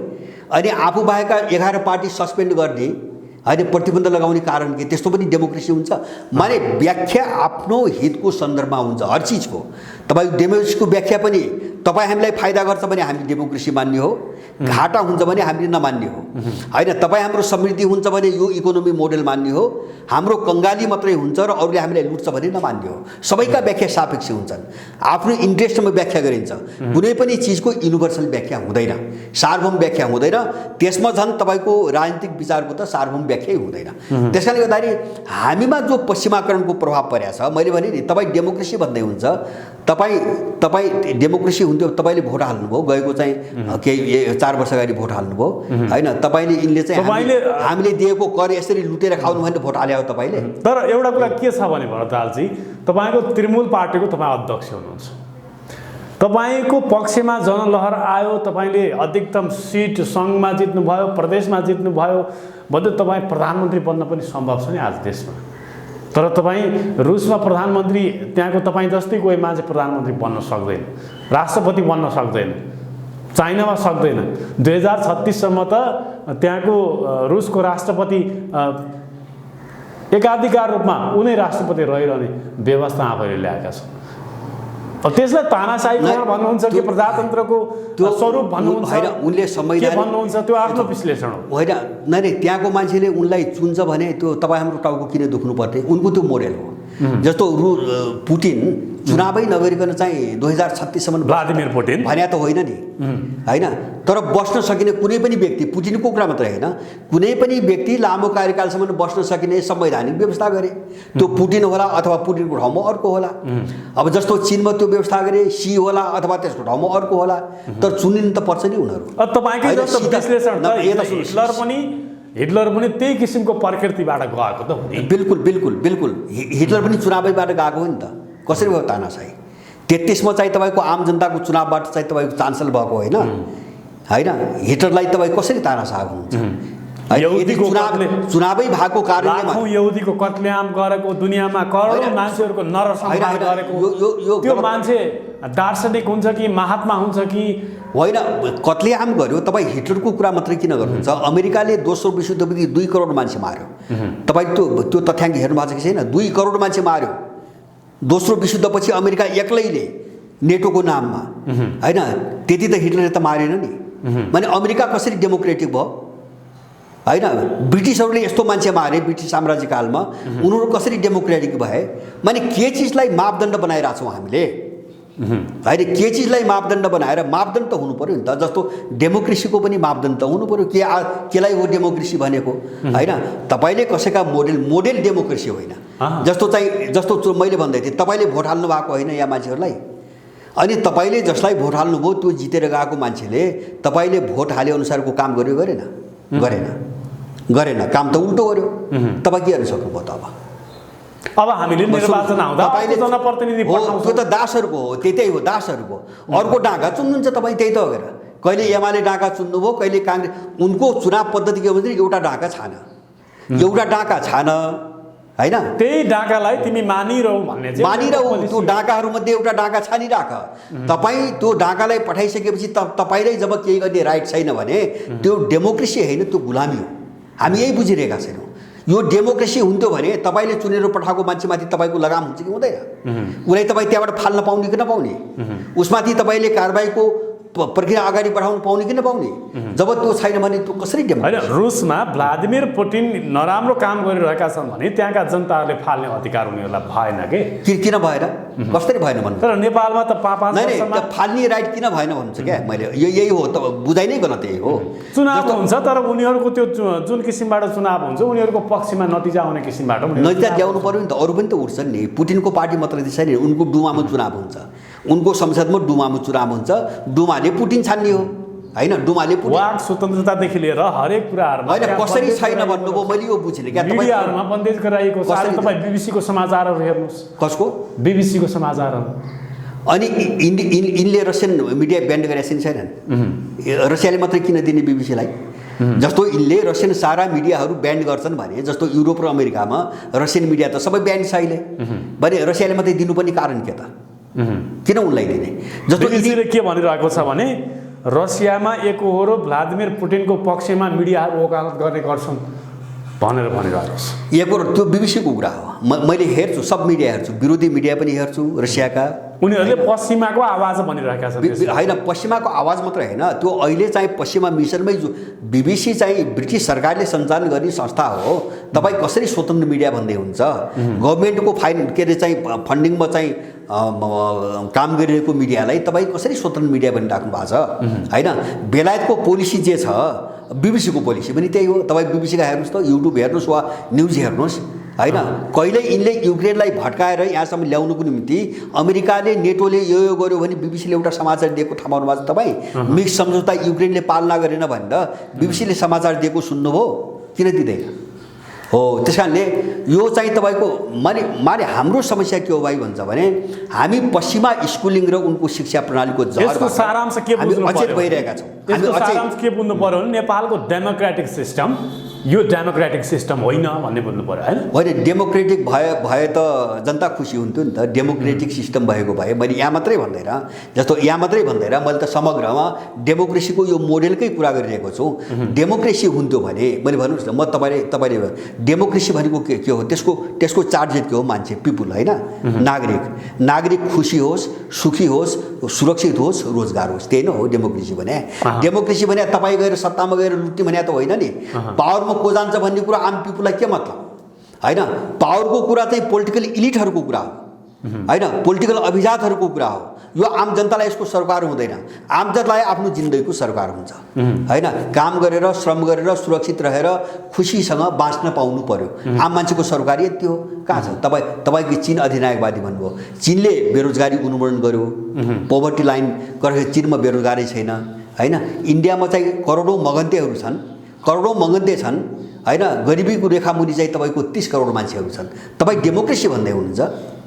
अनि आफू बाहेकका 11 पार्टी सस्पेन्ड गर्ने होइन, प्रतिबन्ध लगाउने कारण के? त्यस्तो पनि डेमोक्रेसी हुन्छ? माने व्याख्या आफ्नो हितको सन्दर्भमा हुन्छ हर चिजको। तपाईँ डेमोक्रेसीको व्याख्या पनि तपाईँ हामीलाई फाइदा गर्छ भने हामी डेमोक्रेसी मान्ने हो, घाटा हुन्छ भने हामीले नमान्ने हो होइन। तपाईँ हाम्रो समृद्धि हुन्छ भने यो इकोनोमी मोडल मान्ने हो, हाम्रो कङ्गाली मात्रै हुन्छ र अरूले हामीलाई लुट्छ भने नमान्ने हो। सबैका व्याख्या सापेक्ष हुन्छन्, आफ्नो इन्ट्रेस्टमा व्याख्या गरिन्छ। कुनै पनि चिजको युनिभर्सल व्याख्या हुँदैन, सार्वभौम व्याख्या हुँदैन। त्यसमा झन् तपाईँको राजनीतिक विचारको त सार्वभौम व्याख्यै हुँदैन। त्यस कारणले गर्दाखेरि हामीमा जो पश्चिमाकरणको प्रभाव परेको छ, मैले भने नि तपाईँ डेमोक्रेसी भन्दै हुन्छ, तपाईँ डेमोक्रेसी हुन्थ्यो, तपाईँले भोट हाल्नुभयो, गएको चाहिँ केही 4 वर्ष अगाडि भोट हाल्नुभयो होइन। तपाईँले यिनले चाहिँ हामीले दिएको कर यसरी लुटेर खाउनु भने भोट हाल्यो तपाईँले। तर एउटा कुरा के छ भने भरतलालजी, तपाईँको तृणमूल पार्टीको तपाईँ अध्यक्ष हुनुहुन्छ, तपाईँको पक्षमा जनलहर आयो, तपाईँले अधिकतम सिट सङ्घमा जित्नुभयो, प्रदेशमा जित्नुभयो भन्दै तपाईँ प्रधानमन्त्री बन्न पनि सम्भव छ नि आज देशमा। तर तपाईँ रुसमा प्रधानमन्त्री, त्यहाँको तपाईँ जस्तै कोही मान्छे प्रधानमन्त्री बन्न सक्दैन, राष्ट्रपति बन्न सक्दैन, चाइनामा सक्दैन। 2036 सम्म त त्यहाँको रुसको राष्ट्रपति एकाधिकार रूपमा उनी राष्ट्रपति रहिरहने व्यवस्था आफैले ल्याएका छन्। त्यसलाई तानाशाहीकरण भन्नुहुन्छ कि प्रजातन्त्रको त्यो स्वरूप भन्नुहुन्छ होइन? उनले संवैधानिक भन्नुहुन्छ, त्यो आफ्नो विश्लेषण हो होइन। नै त्यहाँको मान्छेले उनलाई चुन्छ भने त्यो तपाईँ हाम्रो टाउको किन दुख्नु पर्ने? उनको त्यो मोडेल हो। जस्तो पुटिन चुनावै नगरिकन चाहिँ 2036 सम्म भ्लादिमिर पुटिन भने त होइन नि होइन। तर बस्न सकिने कुनै पनि व्यक्ति, पुटिनको कुरा मात्रै होइन, कुनै पनि व्यक्ति लामो कार्यकालसम्म बस्न सकिने संवैधानिक व्यवस्था गरे। त्यो पुटिन होला अथवा पुटिनको ठाउँमा अर्को होला। अब जस्तो चीनमा त्यो व्यवस्था गरे, सी होला अथवा त्यसको ठाउँमा अर्को होला, तर चुनिनु त पर्छ नि उनीहरू। तपाईँको जस्तो विश्लेषण हिटलर पनि त्यही किसिमको प्रकृतिबाट गएको त हो नि। बिल्कुल बिल्कुल बिल्कुल। हिटलर पनि चुनावैबाट गएको हो नि त। कसरी भयो तानाशाही? 33मा चाहिँ तपाईँको आम जनताको चुनावबाट चाहिँ तपाईँको चान्सल भएको होइन होइन। हिटलरलाई तपाईँ कसरी तानाशाह हुनुहुन्छ? चुनावै भएको कारणले यहुदीको कत्लेआम गरेको, दुनियाँमा करोडौँ मान्छेहरूको नरसंहार गरेको त्यो मान्छे दार्शनिक हुन्छ कि महात्मा हुन्छ कि होइन कत्लेआम गर्यो। तपाईँ हिटलरको कुरा मात्रै किन गर्नुहुन्छ? अमेरिकाले दोस्रो विश्वयुद्धपछि 2 करोड मान्छे मार्यो। तपाईँ त्यो तथ्याङ्क हेर्नु भएको छ कि छैन? 2 करोड मान्छे मार्यो दोस्रो विश्वयुद्धपछि अमेरिका एक्लैले, नेटोको नाममा, होइन? त्यति त हिटलरले त मारेन नि। माने अमेरिका कसरी डेमोक्रेटिक भयो, होइन? ब्रिटिसहरूले यस्तो मान्छे मारे ब्रिटिस साम्राज्यकालमा, उनीहरू कसरी डेमोक्रेटिक भए? माने के चिजलाई मापदण्ड बनाइरहेको छौँ हामीले, होइन? के चिजलाई मापदण्ड बनाएर मापदण्ड त हुनु पर्यो नि त। जस्तो डेमोक्रेसीको पनि मापदण्ड त हुनु पर्यो। केलाई हो डेमोक्रेसी भनेको, होइन? तपाईँले कसैका मोडेल डेमोक्रेसी होइन। जस्तो मैले भन्दै थिएँ, तपाईँले भोट हाल्नु भएको होइन यहाँ मान्छेहरूलाई, अनि तपाईँले जसलाई भोट हाल्नुभयो त्यो जितेर गएको मान्छेले तपाईँले भोट हाले अनुसारको काम गर्यो, गरेन? काम त उल्टो गर्यो। तपाईँ के गर्न सक्नुभयो त? अब हामीले निर्वाचन आउँदा जनप्रतिनिधि त्यो त दासहरूको हो, त्यतै हो दासहरूको। अर्को डाँगा चुन्नुहुन्छ तपाईँ, त्यही त हो। कहिले एमाले डाँगा चुन्नुभयो, कहिले काङ्ग्रेस। उनको चुनाव पद्धति के भन्छ? एउटा डाँगा छान, होइन? त्यही डाँगालाई तिमी मानिरहौ भन्ने चाहिँ मानिरहौ। त्यो डाँगाहरूमध्ये एउटा डाँगा छानिराख। तपाईँ त्यो डाँगालाई पठाइसकेपछि तपाईँलाई जब केही गर्ने राइट छैन भने त्यो डेमोक्रेसी होइन, त्यो गुलामी हो। हामी यही बुझिरहेका छैनौँ। यो डेमोक्रेसी हुन्थ्यो भने तपाईँले चुनेर पठाएको मान्छेमाथि तपाईँको लगाम हुन्छ कि हुँदैन? उसलाई तपाईँ त्यहाँबाट फाल्न पाउने कि नपाउने? उसमाथि तपाईँले कारबाहीको प्रक्रिया अगाडि बढाउनु पाउने कि नपाउने? जब त्यो छैन भने त्यो कसरी डेमोक्रेसी? होइन, रुसमा भ्लादिमिर पुटिन नराम्रो काम गरिरहेका छन् भने त्यहाँका जनताहरूले फाल्ने अधिकार उनीहरूलाई भएन के? किन भएन? कसरी भएन भन्नु? तर नेपालमा त नहीं, फाल्ने राइट किन भएन भन्नुहुन्छ क्या मैले? यही हो त, बुझाइ नै गलत यही हो। चुनाव हुन्छ तर उनीहरूको त्यो जुन किसिमबाट चुनाव हुन्छ उनीहरूको पक्षमा नतिजा आउने किसिमबाट नतिजा ल्याउनु पर्यो नि त। अरू पनि त उठ्छन् नि। पुटिनको पार्टी मात्रै त्यसै नि, उनको डुमामा चुनाव हुन्छ, उनको संसदमा डुमामा चुनाव हुन्छ। डुमाले पुटिन छान्ने हो, होइन? डुमाले वाक स्वतन्त्रतादेखि लिएर हरेक कुराहरूमा होइन कसरी छैन भन्नुभयो, मैले यो बुझिनँ क्या। मिडियाहरूमा बन्देज गराइएको छ। तपाईँ बिबिसीको समाचारहरू हेर्नुहोस्। कसको? बिबिसीको समाचारहरू। अनि यिनले रसियन मिडिया ब्यान्ड गरेका छैनन्। रसियाले मात्रै किन दिने बिबिसीलाई? जस्तो यिनले रसियन सारा मिडियाहरू ब्यान्ड गर्छन् भने, जस्तो युरोप र अमेरिकामा रसियन मिडिया त सबै ब्यान्ड छ अहिले भने, रसियाले मात्रै दिनुपर्ने कारण के त? किन उनलाई दिने? जस्तो बिबिसीले के भनिरहेको छ भने रसियामा एकहोरो भ्लादिमिर पुटिनको पक्षमा मिडियाहरू वकालत गर्ने गर्छन् भनेर भनिरहेको छ। एकहोरो त्यो बिबिसीको कुरा हो। मैले हेर्छु, सब मिडिया हेर्छु, विरोधी मिडिया पनि हेर्छु रसियाका। उनीहरूले पश्चिमाको आवाज भनिरहेका छन्। होइन, पश्चिमाको आवाज मात्र होइन, त्यो अहिले चाहिँ पश्चिमा मिसनमै जो बिबिसी चाहिँ ब्रिटिस सरकारले सञ्चालन गर्ने संस्था हो। तपाईँ कसरी स्वतन्त्र मिडिया भन्दै हुन्छ? गभर्मेन्टको के अरे चाहिँ फन्डिङमा चाहिँ काम गरिरहेको मिडियालाई तपाईँ कसरी स्वतन्त्र मिडिया भनिराख्नु भएको छ? होइन, बेलायतको पोलिसी जे छ, बिबिसीको पोलिसी पनि त्यही हो। तपाईँ बिबिसीका हेर्नुहोस् त, युट्युब हेर्नुहोस् वा न्युज हेर्नुहोस्, होइन? कहिले यिनले युक्रेनलाई भड्काएर यहाँसम्म ल्याउनुको निम्ति अमेरिकाले, नेटोले यो गर्यो भने बिबिसीले एउटा समाचार दिएको थाहा पाउनु भएको छ तपाईँ? मिक्स सम्झौता युक्रेनले पालना गरेन भनेर बिबिसीले समाचार दिएको सुन्नुभयो? किन दिँदैन हो? त्यस कारणले यो चाहिँ तपाईँको माने हाम्रो समस्या के हो भाइ भन्छ भने, हामी पश्चिमा स्कुलिङ र उनको शिक्षा प्रणालीको जहरबाट सारांश के बुझ्नु अचेत भइरहेका छौँ। सारांश के बुझ्नु पर्यो भने नेपालको डेमोक्रेटिक सिस्टम यो डेमोक्रेटिक सिस्टम होइन भन्ने बुझ्नु पर्यो, होइन? डेमोक्रेटिक भए त जनता खुसी हुन्थ्यो नि त। डेमोक्रेटिक सिस्टम भएको भए, मैले यहाँ मात्रै भन्दैन, जस्तो यहाँ मात्रै भन्दैन, मैले त समग्रमा डेमोक्रेसीको यो मोडेलकै कुरा गरिरहेको छु। डेमोक्रेसी हुन्थ्यो भने मैले भन्नुहोस् न, म तपाईँले डेमोक्रेसी भनेको के हो? त्यसको चार्जेट के हो? मान्छे, पिपुल, होइन? नागरिक खुसी होस्, सुखी होस्, सुरक्षित होस्, रोजगार होस्, त्यही नै हो डेमोक्रेसी भने। डेमोक्रेसी भने तपाईँ गएर सत्तामा गएर लुट्ने भने त होइन नि। पावरमा को जान्छ भन्ने कुरा आम पिपुललाई के मतलब, होइन? पावरको कुरा चाहिँ पोलिटिकल इलिटहरूको कुरा हो, होइन? पोलिटिकल अभिजातहरूको कुरा हो। यो आम जनतालाई यसको सरकार हुँदैन। आम जनतालाई आफ्नो जिन्दगीको सरकार हुन्छ, होइन? काम गरेर, श्रम गरेर, सुरक्षित रहेर खुसीसँग बाँच्न पाउनु पर्यो। आम मान्छेको सरकार यति हो। कहाँ छ? तपाईँको चीन अधिनायकवादी भन्नुभयो। चीनले बेरोजगारी उन्मूलन गर्यो, पोभर्टी लाइन गरेको चीनमा बेरोजगारी छैन, होइन? इन्डियामा चाहिँ करोडौँ मगन्ते छन्, होइन? गरिबीको रेखामुनि चाहिँ तपाईँको 30 करोड मान्छेहरू छन्। तपाईँ डेमोक्रेसी भन्दै हुनुहुन्छ,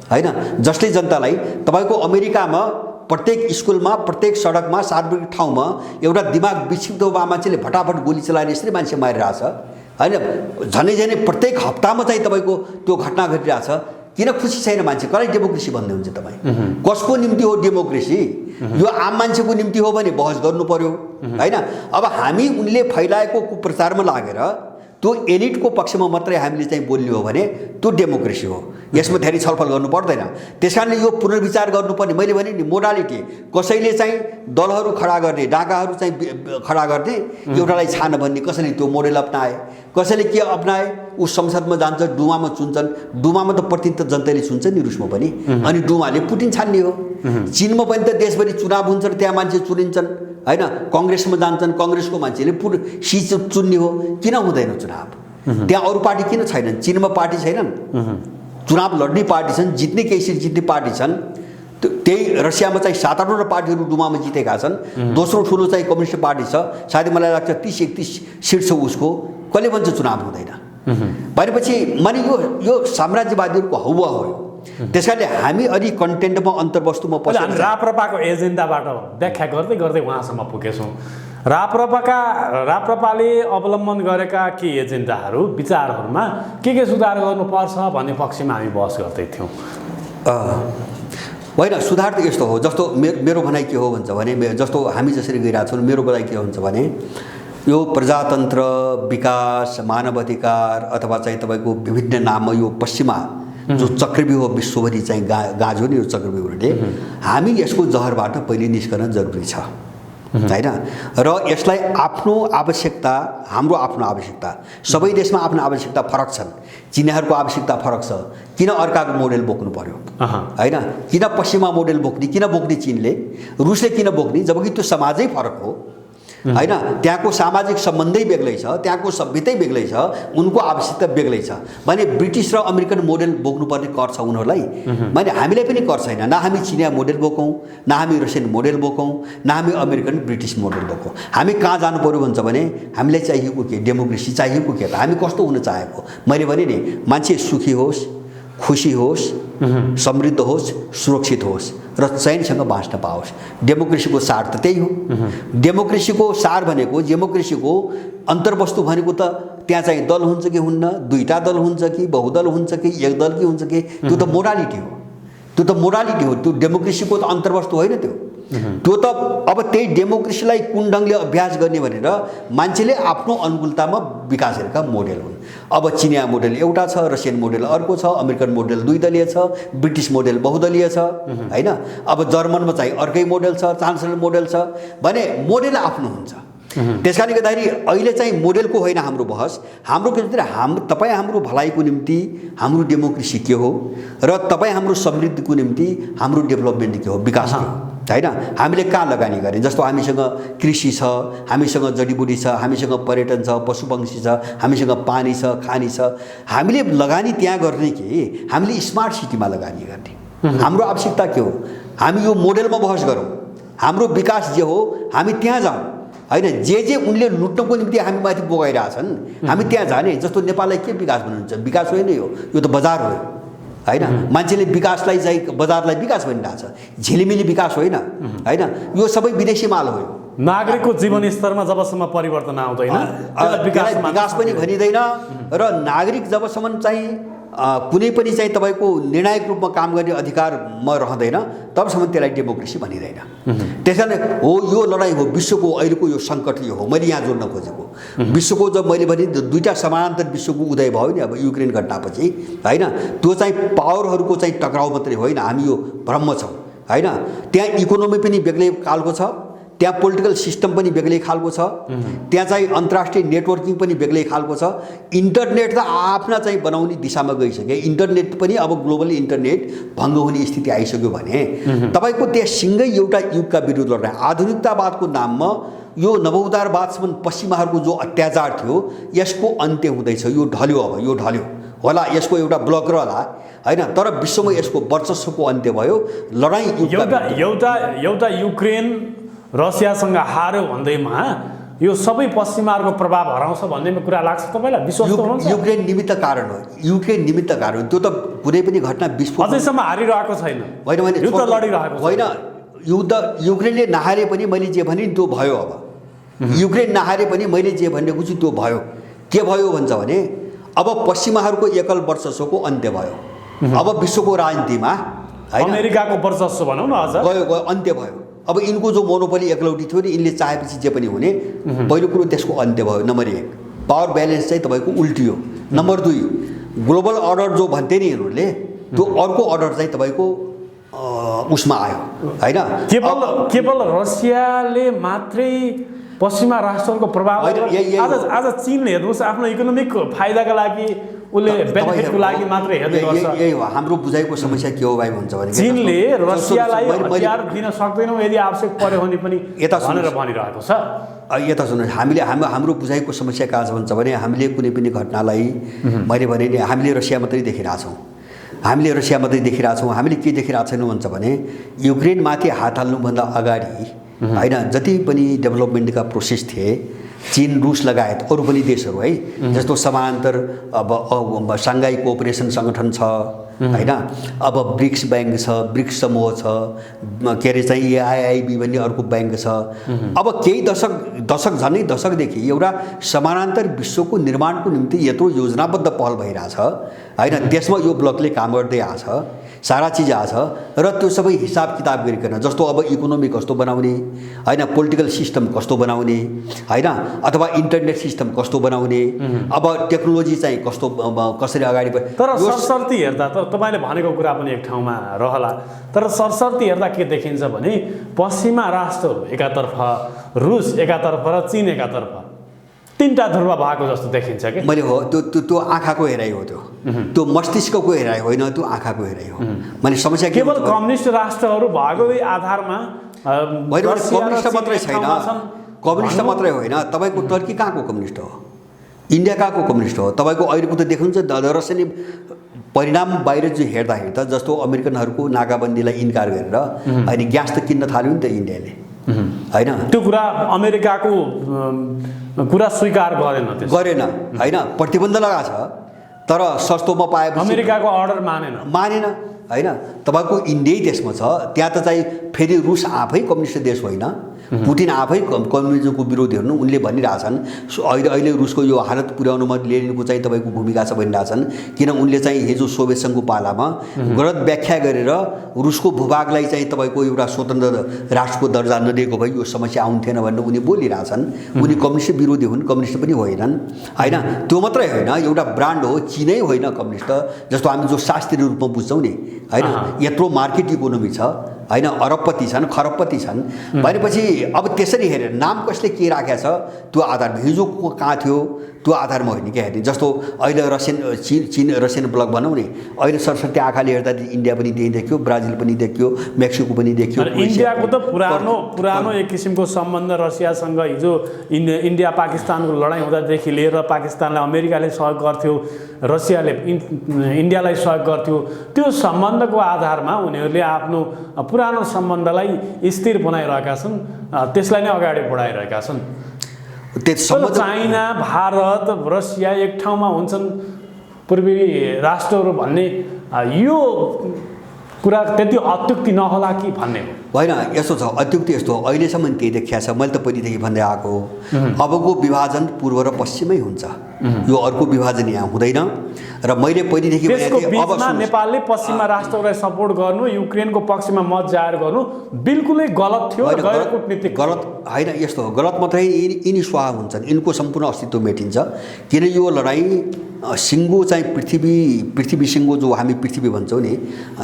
होइन? जसले जनतालाई, तपाईँको अमेरिकामा प्रत्येक स्कुलमा, प्रत्येक सडकमा, सार्वजनिक ठाउँमा एउटा दिमाग विक्षिप्त भए मान्छेले फटाफट गोली चलाएर यसरी मान्छे मारिरहेछ, होइन? झनै प्रत्येक हप्तामा चाहिँ तपाईँको त्यो घटना घटिरहेछ। किन खुसी छैन मान्छे? कसलाई डेमोक्रेसी भन्दै हुन्छ तपाईँ? कसको निम्ति हो डेमोक्रेसी? यो आम मान्छेको निम्ति हो भने बहस गर्नु पर्यो हैन? अब हामी उनले फैलाएको कुप्रचारमा लागेर त्यो एलिटको पक्षमा मात्रै हामीले चाहिँ बोल्ने हो भने त्यो डेमोक्रेसी हो। यसमा धेरै छलफल गर्नु पर्दैन। त्यसकारणले यो पुनर्विचार गर्नुपर्ने, मैले भने नि मोडालिटी, कसैले चाहिँ दलहरू खडा गर्ने, डाकाहरू चाहिँ खडा गर्ने, एउटालाई छान भन्ने, कसैले त्यो मोडेल अपनाए, कसैले के अपनाए, ऊ संसदमा जान्छ, डुमामा चुन्छन्। डुमामा त प्रतिनिधित्व जनताले चुन्छ नि रुसमा पनि, अनि डुमाले पुटिन छान्ने हो। चीनमा पनि त देशभरि चुनाव हुन्छ र त्यहाँ मान्छे चुनिन्छन् हैन? कङ्ग्रेसमा जान्छन्, कङ्ग्रेसको मान्छेले चुन्ने हो। किन हुँदैन चुनाव? त्यहाँ अरू पार्टी किन छैनन्? चीनमा पार्टी छैनन्, चुनाव लड्ने पार्टी छन्, जित्ने केही सिट जित्ने पार्टी छन्। त्यही रसियामा चाहिँ 7-8वटा पार्टीहरू डुमामा जितेका छन्। दोस्रो ठुलो चाहिँ कम्युनिस्ट पार्टी छ, सायद मलाई लाग्छ 30-31 सिट छ उसको। कसले भन्छ चुनाव हुँदैन? भनेपछि माने यो साम्राज्यवादीहरूको हौवा हो। त्यसकारणले हामी अलि कन्टेन्टमा अन्तर्वस्तुमा हामी राप्रपाको एजेन्डाबाट व्याख्या गर्दै गर्दै उहाँसम्म पुगेछौँ। राप्रपाले अवलम्बन गरेका के एजेन्डाहरू, विचारहरूमा के सुधार गर्नुपर्छ भन्ने पक्षमा हामी बहस गर्दै थियौँ। होइन, सुधार त यस्तो हो, जस्तो मेरो भनाइ के हो भन्छ भने, जस्तो हामी जसरी गइरहेको छौँ, मेरो भनाइ के हुन्छ भने यो प्रजातन्त्र, विकास, मानव अधिकार अथवा चाहिँ तपाईँको विभिन्न नाममा यो पश्चिमा जो चक्रव्यूह विश्वभरि चाहिँ गाजो नि यो चक्रव्यूहले, हामी यसको जहरबाट पहिले निस्कन जरुरी छ हैन? र यसलाई आफ्नो आवश्यकता, हाम्रो आफ्नो आवश्यकता, सबै देशमा आफ्नो आवश्यकता फरक छन्। चीनीहरूको आवश्यकता फरक छ, किन अर्काको मोडेल बोक्नु पर्यो हैन? किन पश्चिमा मोडेल बोक्ने, किन बोक्ने चीनले, रुसले किन बोक्ने, जबकि त्यो समाजै फरक हो हैन? त्यहाँको सामाजिक सम्बन्धै बेग्लै छ, त्यहाँको सभ्यतै बेग्लै छ, उनको आवश्यकता बेग्लै छ। भने ब्रिटिस र अमेरिकन मोडेल बोक्नुपर्ने कर छ उनीहरूलाई, भने हामीलाई पनि कर छैन। न हामी चिनिया मोडेल बोकौँ, न हामी रसियन मोडेल बोकौँ, न हामी अमेरिकन ब्रिटिस मोडेल बोकौँ। हामी कहाँ जानु पर्यो भन्छ भने हामीलाई चाहिएको के? डेमोक्रेसी चाहिएको के? हामी कस्तो हुन चाहेको? मैले भने नि, मान्छे सुखी होस्, खुसी होस्, समृद्ध होस्, सुरक्षित होस् र चैनसँग बाँच्न पाओस्। डेमोक्रेसीको सार त त्यही हो। डेमोक्रेसीको सार भनेको, डेमोक्रेसीको अन्तर्वस्तु भनेको त त्यहाँ चाहिँ दल हुन्छ कि हुन्न, दुईटा दल हुन्छ कि बहुदल हुन्छ कि एक दल कि हुन्छ कि, त्यो त मोरालिटी हो। त्यो त मोरालिटी हो, त्यो डेमोक्रेसीको त अन्तर्वस्तु होइन। त्यो त अब त्यही डेमोक्रेसीलाई कुन ढङ्गले अभ्यास गर्ने भनेर मान्छेले आफ्नो अनुकूलतामा विकास गरेका मोडेल हुन्। अब चिनिया मोडेल एउटा छ, रसियन मोडेल अर्को छ, अमेरिकन मोडेल द्विदलीय छ, ब्रिटिस मोडेल बहुदलीय छ हैन? अब जर्मनमा चाहिँ अर्कै मोडेल छ, चान्सलर मोडेल छ। भने मोडेल आफ्नो हुन्छ। त्यसकारणले गर्दाखेरि अहिले चाहिँ मोडेलको होइन हाम्रो बहस। हाम्रो के भन्छ, तपाईँ हाम्रो भलाइको निम्ति हाम्रो डेमोक्रेसी के हो र तपाईँ हाम्रो समृद्धिको निम्ति हाम्रो डेभलपमेन्ट के हो, विकास के हो हैन? हामीले कहाँ लगानी गर्ने? जस्तो हामीसँग कृषि छ, हामीसँग जडीबुटी छ, हामीसँग पर्यटन छ, पशुपक्षी छ, हामीसँग पानी छ, खानी छ। हामीले लगानी त्यहाँ गर्ने कि हामीले स्मार्ट सिटीमा लगानी गर्ने? हाम्रो आवश्यकता के हो? हामी यो मोडेलमा बहस गरौँ। हाम्रो विकास जे हो हामी त्यहाँ जाउँ हैन? जे उनले लुट्नको निम्ति हामी माथि बोगाइरहेछन्, हामी त्यहाँ जाने। जस्तो नेपाललाई के विकास भन्नुहुन्छ? विकास होइन यो त बजार हो हैन? मान्छेले विकासलाई चाहिँ बजारलाई विकास भनिरहेछ, झिलिमिली विकास होइन हैन? यो सबै विदेशी माल हो। नागरिकको जीवन स्तरमा जबसम्म परिवर्तन आउँदैन विकास पनि भनिँदैन। र नागरिक जबसम्म चाहिँ कुनै पनि चाहिँ तपाईँको निर्णायक रूपमा काम गर्ने अधिकारमा रहँदैन तबसम्म त्यसलाई डेमोक्रेसी भनिँदैन। त्यसकारण हो यो लडाइँ हो, विश्वको अहिलेको यो सङ्कट यो हो। मैले यहाँ जोड्न खोजेको विश्वको, जब मैले भने दुईवटा समानान्तर विश्वको उदय भयो नि अब युक्रेन घटनापछि हैन? त्यो चाहिँ पावरहरूको चाहिँ टक्राउ मात्रै होइन, हामी यो भ्रममा छौँ हैन? त्यहाँ इकोनोमी पनि बेग्लै खालको छ, त्यहाँ पोलिटिकल सिस्टम पनि बेग्लै खालको छ, त्यहाँ चाहिँ अन्तर्राष्ट्रिय नेटवर्किङ पनि बेग्लै खालको छ। इन्टरनेट त आफ्ना चाहिँ बनाउने दिशामा गइसक्यो। इन्टरनेट पनि अब ग्लोबल इन्टरनेट भङ्ग हुने स्थिति आइसक्यो भने तपाईँको त्यहाँसँगै एउटा युगका विरुद्ध लड्ने आधुनिकतावादको नाममा यो नवोदारवादसम्म पश्चिमाहरूको जो अत्याचार थियो यसको अन्त्य हुँदैछ। यो ढल्यो, अब यो ढल्यो होला, यसको एउटा ब्लक रहला हैन? तर विश्वमा यसको वर्चस्वको अन्त्य भयो। लडाइँ एउटा युक्रेन रसियासँग हार्यो भन्दैमा यो सबै पश्चिमाहरूको प्रभाव हराउँछ भन्नेमा कुरा लाग्छ तपाईँलाई? विश्वास गर्नुहुन्छ? युक्रेन निमित्त कारण हो, युक्रेन निमित्त कारण हो। त्यो त कुनै पनि घटना विश्व अझैसम्म हारिरहेको छैन, होइन भने युद्ध लडिरहेको होइन। युद्ध युक्रेनले नहारे पनि मैले जे भने त्यो भयो। अब युक्रेन नहारे पनि मैले जे भनेको छु त्यो भयो। के भयो भन्छ भने अब पश्चिमाहरूको एकल वर्चस्वको अन्त्य भयो अब विश्वको राजनीतिमा हैन अमेरिकाको वर्चस्व भनौँ न अझ गयो अन्त्य भयो। अब यिनको जो मोनोपोली एकलौटी थियो नि, यिनले चाहेपछि जे पनि हुने, पहिलो कुरो त्यसको अन्त्य भयो। नम्बर 1 पावर ब्यालेन्स चाहिँ तपाईँको उल्टियो। नम्बर 2 ग्लोबल अर्डर जो भन्थे नि यिनीहरूले, त्यो अर्को अर्डर चाहिँ तपाईँको उसमा आयो हैन। केवल रसियाले मात्रै पश्चिमा राष्ट्रहरूको प्रभाव आज चीनले हेर्नुहोस् आफ्नो इकोनोमिक फाइदाका लागि उसले बेनिफिटको लागि मात्रै हेर्दै गर्छ। यही हो हाम्रो बुझाइको समस्या के हो भाइ भन्छ भने चीनले रसियालाई हतियार दिन सक्दैनौँ यदि आवश्यक पर्यो भने पनि भनेर भनिरहेको छ। यता सुन्नुहोस्, हाम्रो बुझाइको समस्या कहाँ छ भन्छ भने हामीले कुनै पनि घटनालाई मैले भने नि हामीले रसिया मात्रै देखिरहेछौँ। हामीले के देखिरहेको छैनौँ भन्छ भने युक्रेनमाथि हात हाल्नुभन्दा अगाडि हैन जति पनि डेभलपमेन्टका प्रोसेस थिए चीन रुस लगायत अरू पनि देशहरू है, जस्तो समानान्तर अब साङ्घाई कोअपरेसन सङ्गठन छ हैन, अब ब्रिक्स ब्याङ्क छ, ब्रिक्स समूह छ, के अरे चाहिँ AIIB भन्ने अर्को ब्याङ्क छ। अब केही दशक झन्डै दशकदेखि एउटा समानान्तर विश्वको निर्माणको निम्ति यत्रो योजनाबद्ध पहल भइरहेछ हैन। त्यसमा यो ब्लकले काम गर्दै आछ, सारा चिज आछ र त्यो सबै हिसाब किताब गरिकन, जस्तो अब इकोनोमी कस्तो बनाउने हैन, पोलिटिकल सिस्टम कस्तो बनाउने हैन, अथवा इन्टरनेट सिस्टम कस्तो बनाउने, अब टेक्नोलोजी चाहिँ कस्तो कसरी अगाडि बढ्ने। तर सरसर्ती हेर्दा त तपाईँले भनेको कुरा पनि एक ठाउँमा रहला, तर सरसर्ती हेर्दा के देखिन्छ भने पश्चिमा राष्ट्रहरू एकातर्फ, रुस एकातर्फ र चीन एकातर्फ, तीनटा ध्रुव भएको जस्तो देखिन्छ कि मैले हो त्यो आँखाको हेराइ हो, त्यो मस्तिष्कको हेराइ होइन, त्यो आँखाको हेराइ हो। मैले समस्या केवल कम्युनिस्ट राष्ट्रहरू भएकै आधारमा कम्युनिस्ट मात्रै छैन, कम्युनिस्ट मात्रै होइन। तपाईँको टर्की कहाँको कम्युनिस्ट हो, इन्डिया कहाँको कम्युनिस्ट हो? तपाईँको अहिलेको त देख्नुहुन्छ रसियाली परिणाम बाहिर जो हेर्दाखेरि त जस्तो अमेरिकनहरूको नाकाबन्दीलाई इन्कार गरेर अहिले ग्यास त किन्न थाल्यो नि त इन्डियाले हैन। त्यो कुरा अमेरिकाको कुरा स्वीकार गरेन हैन, प्रतिबन्ध लगाछ तर सस्तोमा पाएपछि अमेरिकाको अर्डर मानेन हैन। तपाईँको इन्डिया त्यसमा छ, त्यहाँ त चाहिँ फेरि रुस आफै कम्युनिस्ट देश होइन, पुटिन आफै कम्युनिजमको विरोधी हुनु उनले भनिरहेछन्। अहिले रुसको यो हालत पुर्याउनुमा लेनिनको चाहिँ तपाईँको भूमिका छ भनिरहेछन्, किन उनले चाहिँ हिजो सोभियत सङ्घको पालामा गलत व्याख्या गरेर रुसको भूभागलाई चाहिँ तपाईँको एउटा स्वतन्त्र राष्ट्रको दर्जा नदिएको भए यो समस्या आउँथेन भनेर उनी बोलिरहेछन्। उनी कम्युनिस्ट विरोधी हुन्, कम्युनिस्ट पनि होइनन् हैन। त्यो मात्रै होइन, एउटा ब्रान्ड हो, चिनै होइन कम्युनिस्ट, जस्तो हामी जो शास्त्रीय रूपमा बुझ्छौँ नि हैन। यत्रो मार्केट इकोनोमी छ हैन, अरबपति छन्, खरबपति छन् भनेपछि अब त्यसरी हेरेर नाम कसले के राखेको छ त्यो आधारमा हिजो कहाँ थियो त्यो आधारमा होइन क्या हेर्ने। जस्तो अहिले चीन रसियन ब्लक भनौँ नि, अहिले सरस्वती आँखाले हेर्दा इन्डिया पनि त्यही देखियो, ब्राजिल पनि देखियो, मेक्सिको पनि देखियो। इन्डियाको त पुरानो एक किसिमको सम्बन्ध रसियासँग हिजो इन्डिया पाकिस्तानको लडाइँ हुँदादेखि लिएर पाकिस्तानलाई अमेरिकाले सहयोग गर्थ्यो, रसियाले इन्डियालाई सहयोग गर्थ्यो। त्यो सम्बन्धको आधारमा उनीहरूले आफ्नो पुरानो सम्बन्धलाई स्थिर बनाइरहेका छन्, त्यसलाई नै अगाडि बढाइरहेका छन्। चाइना, भारत, रसिया एक ठाउँमा हुन्छन् पूर्वी राष्ट्रहरू भन्ने यो कुरा त्यति अत्युक्ति नहोला कि भन्ने होइन। यस्तो छ, अत्युक्ति यस्तो हो, अहिलेसम्म त्यही देखिया छ। मैले त पहिलेदेखि भन्दै आएको हो, अबको विभाजन पूर्व र पश्चिमै हुन्छ, यो अर्को विभाजन यहाँ हुँदैन। र मैले पहिलेदेखि अब नेपालले पश्चिमा राष्ट्रहरूलाई सपोर्ट गर्नु, युक्रेनको पक्षमा मत जाहेर गर्नु बिल्कुलै गलत थियो, कूटनीतिक गलत होइन। यस्तो हो, गलत मात्रै यिनी स्वाहा हुन्छन्, यिनको सम्पूर्ण अस्तित्व मेटिन्छ। किन यो लडाइँ सिङ्गो चाहिँ पृथ्वी सिङ्गो जो हामी पृथ्वी भन्छौँ नि,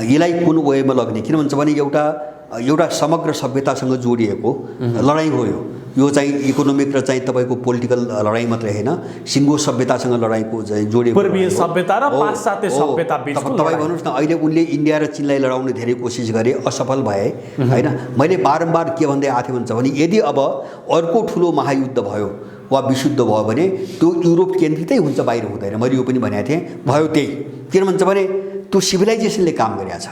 यसलाई कुन वेमा लग्ने, किन भन्छ भने एउटा समग्र सभ्यतासँग जोडिएको लडाइँ हो यो चाहिँ इकोनोमिक र चाहिँ तपाईँको पोलिटिकल लडाइँ मात्रै होइन, सिङ्गो सभ्यतासँग लडाइँको चाहिँ जोडिएको पूर्वीय सभ्यता र पाश्चात्य सभ्यता बिचको तपाईँ भन्नुहोस् न, अहिले उनले इन्डिया र चीनलाई लडाउने धेरै कोसिस गरे, असफल भए होइन। मैले बारम्बार के भन्दै आएको थिएँ भन्छ भने यदि अब अर्को ठुलो महायुद्ध भयो वा विशुद्ध भयो भने त्यो युरोप केन्द्रितै हुन्छ, बाहिर हुँदैन। मैले यो पनि भनेको थिएँ, भयो त्यही। किन भन्छ भने त्यो सिभिलाइजेसनले काम गरेको छ,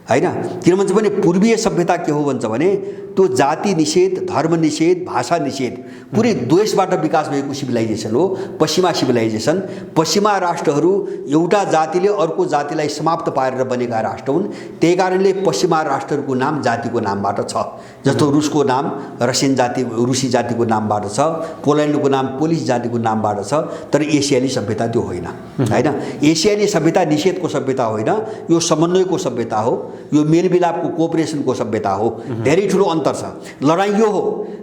होइन। किन भन्छ भने पूर्वीय सभ्यता के हो भन्छ भने त्यो जाति निषेध, धर्म निषेध, भाषा निषेध पुरै द्वेषबाट विकास भएको सिभिलाइजेसन हो पश्चिमा सिभिलाइजेसन। पश्चिमा राष्ट्रहरू एउटा जातिले अर्को जातिलाई समाप्त पारेर बनेका राष्ट्र हुन्। त्यही कारणले पश्चिमा राष्ट्रहरूको नाम जातिको नामबाट छ। जस्तो रुसको नाम रसियन जाति, रुसी जातिको नामबाट छ, पोल्यान्डको नाम पोलिस जातिको नामबाट छ। तर एसियाली सभ्यता त्यो होइन, होइन। एसियाली सभ्यता निषेधको सभ्यता होइन, यो समन्वयको सभ्यता हो, यो मेलमिलापको कोअपरेसनको सभ्यता हो। धेरै ठुलो अन्तर छ। लडाइँ यो हो।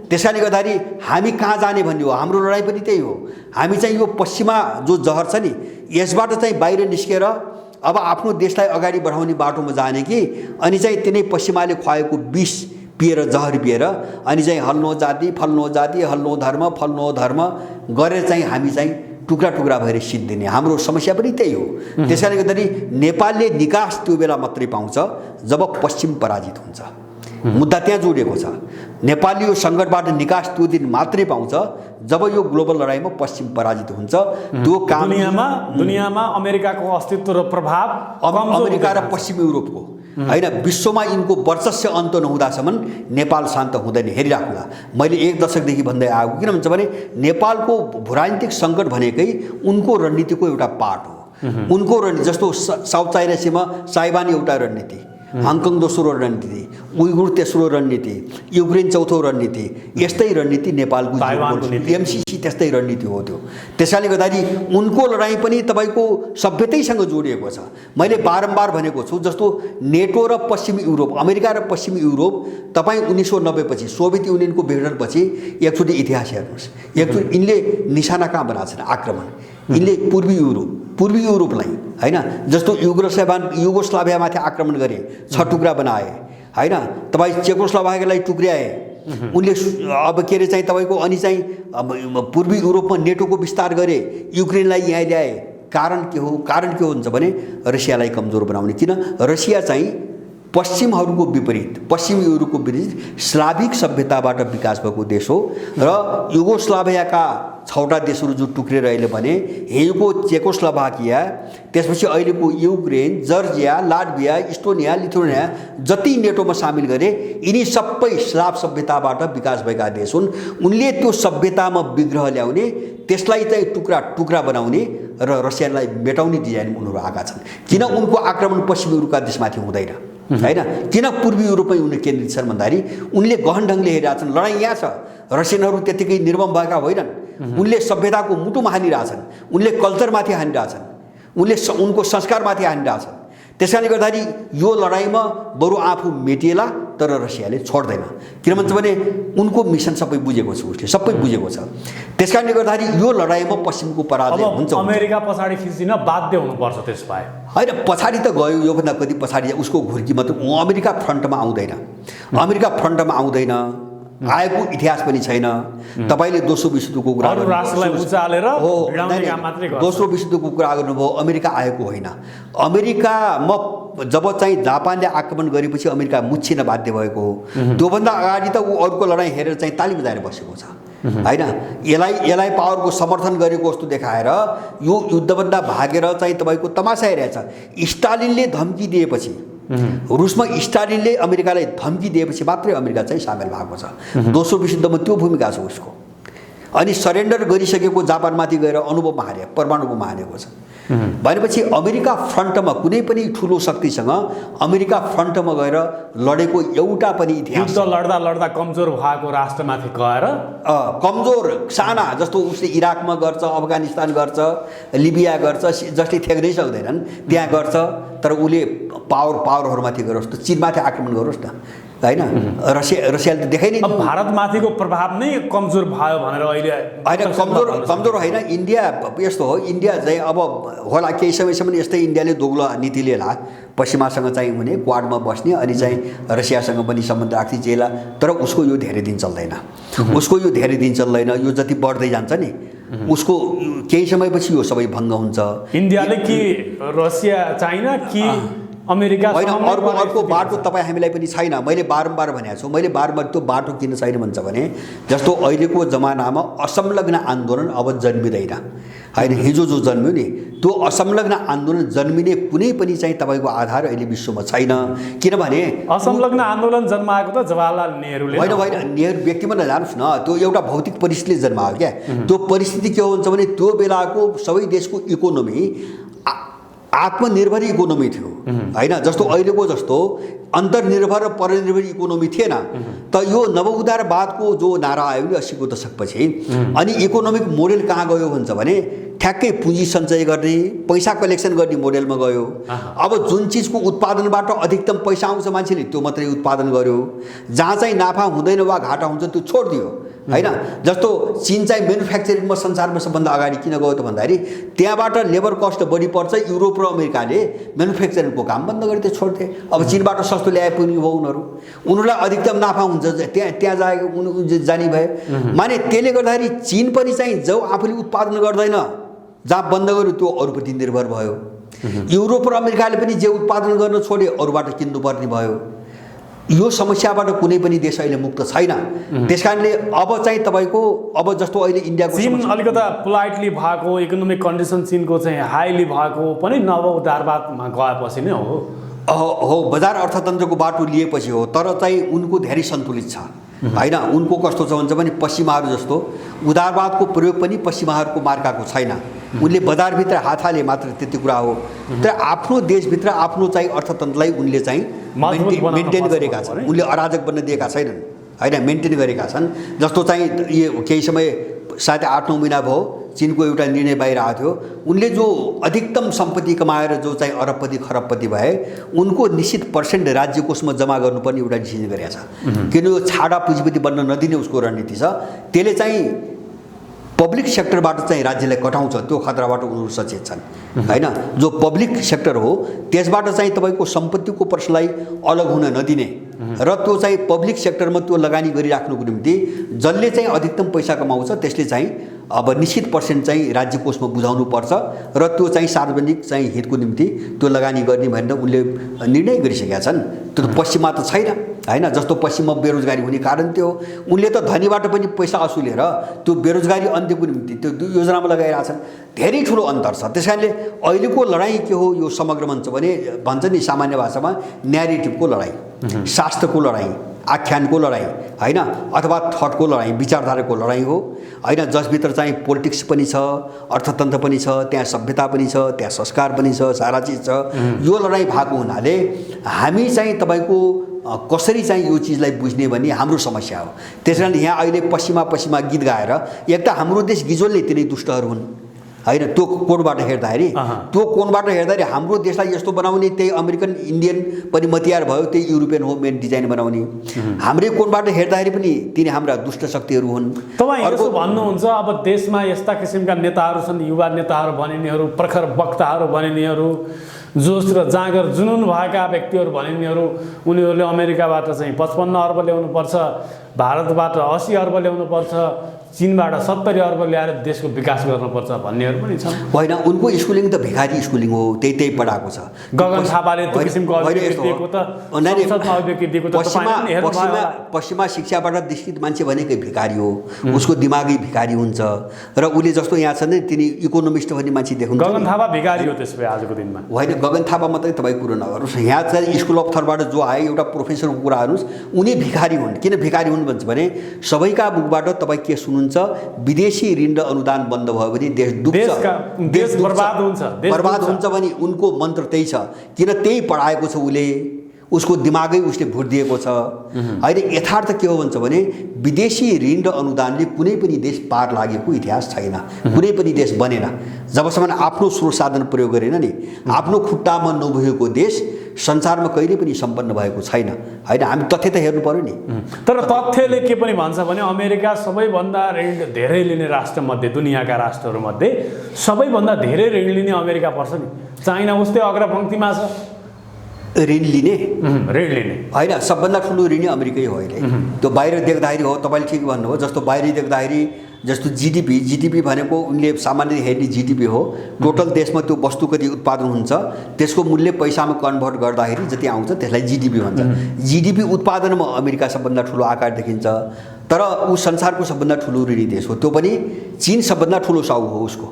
त्यसैले गर्दाखेरि हामी कहाँ जाने भन्ने हो। हाम्रो लडाइँ पनि त्यही हो। हामी चाहिँ यो पश्चिमा जो जहर छ नि, यसबाट चाहिँ बाहिर निस्केर अब आफ्नो देशलाई अगाडि बढाउने बाटोमा जाने कि अनि चाहिँ तिनै पश्चिमाले खुवाएको विष पिएर, जहर पिएर अनि चाहिँ हल्लो जाति, फल्लो जाति, हल्लो धर्म, फल्लो धर्म गरेर चाहिँ हामी चाहिँ टुक्रा टुक्रा भएर सिद्धिने। हाम्रो समस्या पनि त्यही हो। त्यसैले गर्दाखेरि नेपालले निकास त्यो बेला मात्रै पाउँछ जब पश्चिम पराजित हुन्छ। मुद्दा त्यहाँ जोडिएको छ। नेपालले यो सङ्कटबाट निकास त्यो दिन मात्रै पाउँछ जब यो ग्लोबल लडाइँमा पश्चिम पराजित हुन्छ। त्यो काम दुनियाँमा अमेरिकाको अस्तित्व र प्रभाव, अमेरिका र पश्चिम युरोपको होइन, विश्वमा यिनको वर्चस्व अन्त नहुँदासम्म नेपाल शान्त हुँदैन। हेरिराख्नुला, मैले 1 दशकदेखि भन्दै आएको। किन भन्छ भने नेपालको भूराजनीतिक सङ्कट भनेकै उनको रणनीतिको एउटा पार्ट हो। उनको रणनीति जस्तो साउथ चाइना सीमा ताइवान एउटा रणनीति, हङकङ दोस्रो रणनीति, उइगुर तेस्रो रणनीति, युक्रेन चौथो रणनीति, यस्तै रणनीति नेपालको एमसीसी त्यस्तै रणनीति हो त्यो। त्यसैले गर्दाखेरि उनको लडाइँ पनि तपाईँको सभ्यतैसँग जोडिएको छ। मैले बारम्बार भनेको छु, जस्तो नेटो र पश्चिमी युरोप, अमेरिका र पश्चिमी युरोप, तपाईँ 1990 पछि सोभियत युनियनको विघटनपछि एकचोटि इतिहास हेर्नुहोस्। एकचोटि यिनले निशाना कहाँ बनाएको छन्? आक्रमण। यिनले पूर्वी युरोपलाई होइन, जस्तो युगोस्लाभियामाथि आक्रमण गरे, 6 टुक्रा बनाए होइन। तपाईँ चेकोस्लोभाकियालाई टुक्र्याए उनले। अब के अरे चाहिँ तपाईँको अनि चाहिँ पूर्वी युरोपमा नेटोको विस्तार गरे, युक्रेनलाई यहाँ ल्याए। कारण के हो? कारण के हुन्छ भने रसियालाई कमजोर बनाउने। किन? रसिया चाहिँ पश्चिमहरूको विपरीत, पश्चिमी युरोपको विपरीत स्लाभिक सभ्यताबाट विकास भएको देश हो। र युगोस्लाभियाका 6वटा देशहरू जो टुक्रेर अहिले भने, हिजोको चेकोस्लोभाकिया, त्यसपछि अहिलेको Ukraine, Georgia, Latvia, Estonia, Lithuania जति नेटोमा सामेल गरे, यिनी सबै स्लाभ सभ्यताबाट विकास भएका देश हुन्। उनले त्यो सभ्यतामा विग्रह ल्याउने, त्यसलाई चाहिँ टुक्रा टुक्रा बनाउने र रसियालाई मेटाउने डिजाइन उनीहरू आएका छन्। किन उनको आक्रमण पश्चिमी युरोपका देशमाथि हुँदैन होइन? किन पूर्वी युरोपमै उनले केन्द्रित छन् भन्दाखेरि उनले गहन ढङ्गले हेरिरहेका छन्। लडाइँ यहाँ छ। रसियनहरू त्यत्तिकै निर्मम भएका होइनन्। उनले सभ्यताको मुटुमा हानिरहेछन्, उनले कल्चरमाथि हानिरहेछन्, उनले उनको संस्कारमाथि हानिरहेछन्। त्यसैले गर्दाखेरि यो लडाइँमा बरु आफू मेटिएला तर रसियाले छोड्दैन। किन भन्छ भने उनको मिसन सबै बुझेको छ, उसले सबै बुझेको छ। त्यसकारणले गर्दाखेरि यो लडाइँमा पश्चिमको पराजय हुन्छ। अमेरिका पछाडि खिचिन बाध्य हुनुपर्छ। त्यस भए होइन, पछाडि त गयो, योभन्दा कति पछाडि उसको घुर्की मात्र। अमेरिका फ्रन्टमा आउँदैन, अमेरिका फ्रन्टमा आउँदैन, आएको इतिहास पनि छैन। तपाईँले दोस्रो विश्वयुद्धको कुरा दोस्रो विश्वयुद्धको कुरा गर्नुभयो। अमेरिका आएको होइन। अमेरिकामा जब चाहिँ जापानले आक्रमण गरेपछि अमेरिका मुच्छिन बाध्य भएको हो। त्योभन्दा अगाडि त ऊ अरूको लडाइँ हेरेर चाहिँ ताली बजाएर बसेको छ होइन। यसलाई पावरको समर्थन गरेको जस्तो देखाएर यो युद्धभन्दा भागेर चाहिँ तपाईँको तमासा हेरेछ। स्टालिनले धम्की दिएपछि, रुसमा स्टालिनले अमेरिकालाई धम्की दिएपछि मात्रै अमेरिका चाहिँ सामेल भएको छ। दोस्रो विश्वयुद्धमा त्यो भूमिका छ उसको। अनि सरेन्डर गरिसकेको जापानमाथि गएर अणुबम हारे, परमाणु बम हानेको छ भनेपछि अमेरिका फ्रन्टमा कुनै पनि ठुलो शक्तिसँग अमेरिका फ्रन्टमा गएर लडेको एउटा पनि इतिहास। युद्ध लड्दा लड्दा कमजोर भएको राष्ट्रमाथि गएर, कमजोर साना जस्तो उसले इराकमा गर्छ, अफगानिस्तान गर्छ, लिबिया गर्छ, जसले थ्याक्नै सक्दैनन् त्यहाँ गर्छ। तर उसले पावरहरूमाथि गरोस्, त चीनमाथि आक्रमण गरोस् न होइन। रसियाले त देखाइ नै। भारतमाथिको प्रभाव नै कमजोर भयो भनेर अहिले होइन, कमजोर होइन। इन्डिया यस्तो हो, इन्डिया चाहिँ अब होला केही समयसम्म यस्तै इन्डियाले दोग्लो नीति लिएला, पश्चिमासँग चाहिँ हुने, क्वाडमा बस्ने, अनि चाहिँ रसियासँग पनि सम्बन्ध राख्ने जेला। तर उसको यो धेरै दिन चल्दैन, उसको यो धेरै दिन चल्दैन। यो जति बढ्दै जान्छ नि, उसको केही समयपछि यो सबै भङ्ग हुन्छ। इन्डियाले कि रसिया, चाइना कि अमेरिका होइन, अर्को बाटो तपाईँ हामीलाई पनि छैन। मैले बारम्बार भनेको छु, मैले बारम्बार त्यो बाटो किन छैन भन्छ भने जस्तो अहिलेको जमानामा असंलग्न आन्दोलन अब जन्मिँदैन होइन। हिजो जो जन्मियो नि त्यो असंलग्न आन्दोलन जन्मिने कुनै पनि चाहिँ तपाईँको आधार अहिले विश्वमा छैन। किनभने असंलग्न आन्दोलन जन्माएको त जवाहरलाल नेहरूले होइन, नेहरू व्यक्तिमा नजानुहोस् न, त्यो एउटा भौतिक परिस्थितिले जन्मायो क्या। त्यो परिस्थिति के हुन्छ भने त्यो बेलाको सबै देशको इकोनोमी आत्मनिर्भर इकोनोमी थियो होइन। जस्तो अहिलेको जस्तो अन्तर्निर्भर र परनिर्भर इकोनोमी थिएन। त यो नवउदारवादको जो नारा आयो नि 80को दशकपछि, अनि इकोनोमिक मोडेल कहाँ गयो भन्छ भने ठ्याक्कै पुँजी सञ्चय गर्ने, पैसा कलेक्सन गर्ने मोडेलमा गयो। अब जुन चिजको उत्पादनबाट अधिकतम पैसा आउँछ मान्छेले त्यो मात्रै उत्पादन गर्यो। जहाँ चाहिँ नाफा हुँदैन वा घाटा हुन्छ त्यो छोडिदियो होइन। जस्तो चीन चाहिँ म्यानुफ्याक्चरिङमा संसारमा सबभन्दा अगाडि किन गयो त भन्दाखेरि त्यहाँबाट लेबर कस्ट बढी पर्छ। युरोप र अमेरिकाले म्यानुफ्याक्चरिङको काम बन्द गरिदिए, छोड्थे। अब चीनबाट सस्तो ल्याए पनि भयो उनीहरूलाई अधिकतम नाफा हुन्छ, त्यहाँ जाने भए। माने त्यसले गर्दाखेरि चीन पनि चाहिँ जो आफूले उत्पादन गर्दैन जहाँ बन्द गर्यो त्यो अरूप्रति निर्भर भयो। युरोप र अमेरिकाले पनि जे उत्पादन गर्न छोडे अरूबाट किन्नुपर्ने भयो। यो समस्याबाट कुनै पनि देश अहिले मुक्त छैन। त्यसकारणले अब चाहिँ तपाईँको अब जस्तो अहिले इन्डियाको चीन अलिकता पोलाइटली भएको इकोनोमिक कन्डिसन चीनको चाहिँ हाइली भएको पनि नव उदारवादमा गएपछि नै हो। बजार अर्थतन्त्रको बाटो लिएपछि हो। तर चाहिँ उनको धेरै सन्तुलित छ होइन। उनको कस्तो छ भन्छ भने पश्चिमाहरू जस्तो उदारवादको प्रयोग पनि पश्चिमाहरूको मार्काको छैन। उनले बजारभित्र हात हाले मात्र त्यति कुरा हो। तर आफ्नो देशभित्र आफ्नो चाहिँ अर्थतन्त्रलाई उनले चाहिँ मेन्टेन गरेका छन्। उनले अराजक बन्न दिएका छैनन् होइन, मेन्टेन गरेका छन्। जस्तो चाहिँ यो केही समय सायद 8-9 महिना भयो चीनको एउटा निर्णय बाहिर आएको थियो। उनले जो अधिकतम सम्पत्ति कमाएर जो चाहिँ अरबपति खरबपति भए उनको निश्चित पर्सेन्ट राज्य कोषमा जम्मा गर्नुपर्ने एउटा डिसिजन गरेका छ। किन यो छाडा पुँजीपति बन्न नदिने उसको रणनीति छ। त्यसले चाहिँ पब्लिक सेक्टरबाट चाहिँ राज्यलाई कटाउँछ। त्यो खतराबाट उनीहरू सचेत छन् होइन। जो पब्लिक सेक्टर हो त्यसबाट चाहिँ तपाईँको सम्पत्तिको पर्सलाई अलग हुन नदिने र त्यो चाहिँ पब्लिक सेक्टरमा त्यो लगानी गरिराख्नुको निम्ति जसले चाहिँ अधिकतम पैसा कमाउँछ त्यसले चाहिँ अब निश्चित पर्सेन्ट चाहिँ राज्य कोषमा बुझाउनु पर्छ र त्यो चाहिँ सार्वजनिक चाहिँ हितको निम्ति त्यो लगानी गर्ने भनेर उनले निर्णय गरिसकेका छन्। त्यो पश्चिममा त छैन होइन। जस्तो पश्चिममा बेरोजगारी हुने कारण त्यो उनले त धनीबाट पनि पैसा असुलेर त्यो बेरोजगारी अन्त्यको निम्ति त्यो योजनामा लगाइरहेका छन्। धेरै ठुलो अन्तर छ। त्यस कारणले अहिलेको लडाइँ के हो यो समग्र भन्छ भने भन्छ नि सामान्य भाषामा न्यारेटिभको लडाइँ, शास्त्रको लडाइँ, आख्यानको लडाइँ होइन, अथवा थटको लडाइँ, विचारधाराको लडाइँ हो होइन। जसभित्र चाहिँ पोलिटिक्स पनि छ, अर्थतन्त्र पनि छ, त्यहाँ सभ्यता पनि छ, त्यहाँ संस्कार पनि छ, सारा चिज छ। यो लडाइँ भएको हुनाले हामी चाहिँ तपाईँको कसरी चाहिँ यो चिजलाई बुझ्ने भन्ने हाम्रो समस्या हो। त्यस कारण यहाँ अहिले पश्चिमा गीत गाएर एक त हाम्रो देश गिजोलले तिनै दुष्टहरू हुन् होइन। त्यो कोणबाट हेर्दाखेरि हाम्रो देशलाई यस्तो बनाउने त्यही अमेरिकन इन्डियन पनि मतियार भयो, त्यही युरोपियन हो मेन डिजाइन बनाउने। हाम्रै कोणबाट हेर्दाखेरि पनि तिनी हाम्रा दुष्ट शक्तिहरू हुन्। तपाईँ यसो भन्नुहुन्छ अब देशमा यस्ता किसिमका नेताहरू छन्, युवा नेताहरू बनिनेहरू, प्रखर वक्ताहरू बनिनेहरू, जोस र जाँगर जुनुन भएका व्यक्तिहरू बनिनेहरू, उनीहरूले अमेरिकाबाट चाहिँ 55 अर्ब ल्याउनुपर्छ, भारतबाट 80 अर्ब ल्याउनुपर्छ, चीनबाट 70 अर्ब ल्याएर देशको विकास गर्नुपर्छ भन्नेहरू पनि छन्। होइन, उनको स्कुलिङ त भिखारी स्कुलिङ हो, त्यही पढाएको छ। गगन थापाले त्यो किसिमको अभिव्यक्ति दिएको त संसदमा अभिव्यक्ति दिएको त पश्चिमा शिक्षाबाट दीक्षित मान्छे भनेकै भिखारी हो। उसको दिमागै भिखारी हुन्छ र उसले जस्तो यहाँ छ नि तिनी इकोनोमिस्ट भन्ने मान्छे देख्नुहुन्छ। गगन थापा भिखारी हो त्यसै आजको दिनमा। होइन, गगन थापा मात्रै तपाईँ कुरो नगर्नुहोस्। यहाँ चाहिँ स्कुल अफ थटबाट जो आए एउटा प्रोफेसरको कुरा गर्नुहोस्, उनी भिखारी हुन्। किन भिखारी हुन् भन्छ भने सबैका मुखबाट तपाईँ के सुन्नुहुन्छ, विदेशी ऋण र अनुदान बन्द भयो भने देश डुब्छ, देश बर्बाद हुन्छ भने उनको मन्त्र त्यही छ। किन त्यही पढाएको छ उसको दिमागै उसले भोट दिएको छ होइन। यथार्थ के हो भन्छ भने विदेशी ऋण र अनुदानले कुनै पनि देश पार लागेको इतिहास छैन। कुनै पनि देश बनेन जबसम्म आफ्नो स्रोत साधन प्रयोग गरेन नि। आफ्नो खुट्टामा नभएको देश संसारमा कहिले पनि सम्पन्न भएको छैन होइन। हामी तथ्य त हेर्नु पर्यो नि। तर तथ्यले के पनि भन्छ भने अमेरिका सबैभन्दा ऋण धेरै लिने राष्ट्रमध्ये, दुनियाँका राष्ट्रहरूमध्ये सबैभन्दा धेरै ऋण लिने अमेरिका पर्छ नि। चाइना उस्तै अग्रपङ्क्तिमा छ ऋण लिने होइन। सबभन्दा ठुलो ऋणी अमेरिकै हो अहिले। त्यो बाहिर देख्दाखेरि हो, तपाईँले ठिक भन्नुभयो। जस्तो बाहिर देख्दाखेरि जस्तो जीडीपी भनेको उनले सामान्य हेर्ने जीडीपी हो, टोटल देशमा त्यो वस्तु कति उत्पादन हुन्छ त्यसको मूल्य पैसामा कन्भर्ट गर्दाखेरि जति आउँछ त्यसलाई जीडीपी भन्छ। जीडीपी उत्पादनमा अमेरिका सबभन्दा ठुलो आकार देखिन्छ, तर ऊ संसारको सबभन्दा ठुलो ऋणी देश हो। त्यो पनि चीन सबभन्दा ठुलो साउ हो, उसको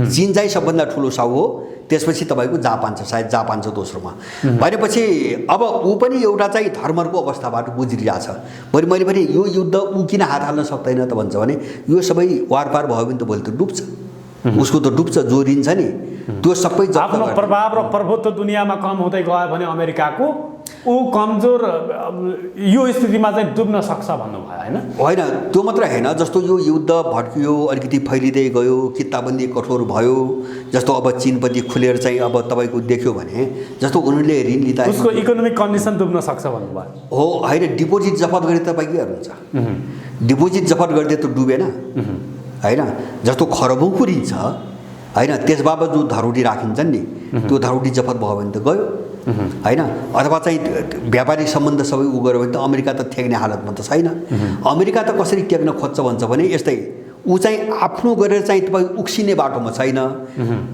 चीन चाहिँ सबभन्दा ठुलो साउ हो, त्यसपछि तपाईँको जापान छ, सायद जापान छ दोस्रोमा। भनेपछि अब ऊ पनि एउटा चाहिँ धर्मको अवस्थाबाट गुज्रिरहेछ। मैले भने यो युद्ध ऊ किन हात हाल्न सक्दैन त भन्छ भने यो सबै वारपार भयो भने त भोलि त डुब्छ, उसको त डुब्छ, जो ऋण छ नि त्यो सबै आफ्नो प्रभाव र प्रभुत्व दुनियाँमा कम हुँदै गयो भने अमेरिकाको ऊ कमजोर यो स्थितिमा चाहिँ डुब्न सक्छ भन्नुभयो होइन? होइन, त्यो मात्र होइन, जस्तो यो युद्ध भड्कियो, अलिकति फैलिँदै गयो, किताबन्दी कठोर भयो, जस्तो अब चीनपट्टि खुलेर चाहिँ अब तपाईँको देख्यो भने जस्तो उनीहरूले ऋण लिँदा उसको इकोनोमिक कन्डिसन डुब्न सक्छ भन्नुभयो हो। होइन, डिपोजिट जफत गरे तपाईँ के गर्नुहुन्छ? डिपोजिट जफत गरिदिए त डुबेन होइन? जस्तो खरबौँको ऋण छ होइन, त्यस बाबत जो धरोडी राखिन्छन् नि त्यो धरोडी जफत भयो भने त गयो होइन? अथवा चाहिँ व्यापारिक सम्बन्ध सबै उ गऱ्यो भने त अमेरिका त ठेक्ने हालतमा त छैन। अमेरिका त कसरी टेक्न खोज्छ भन्छ भने यस्तै ऊ चाहिँ आफ्नो गरेर चाहिँ तपाईँ उक्सिने बाटोमा छैन,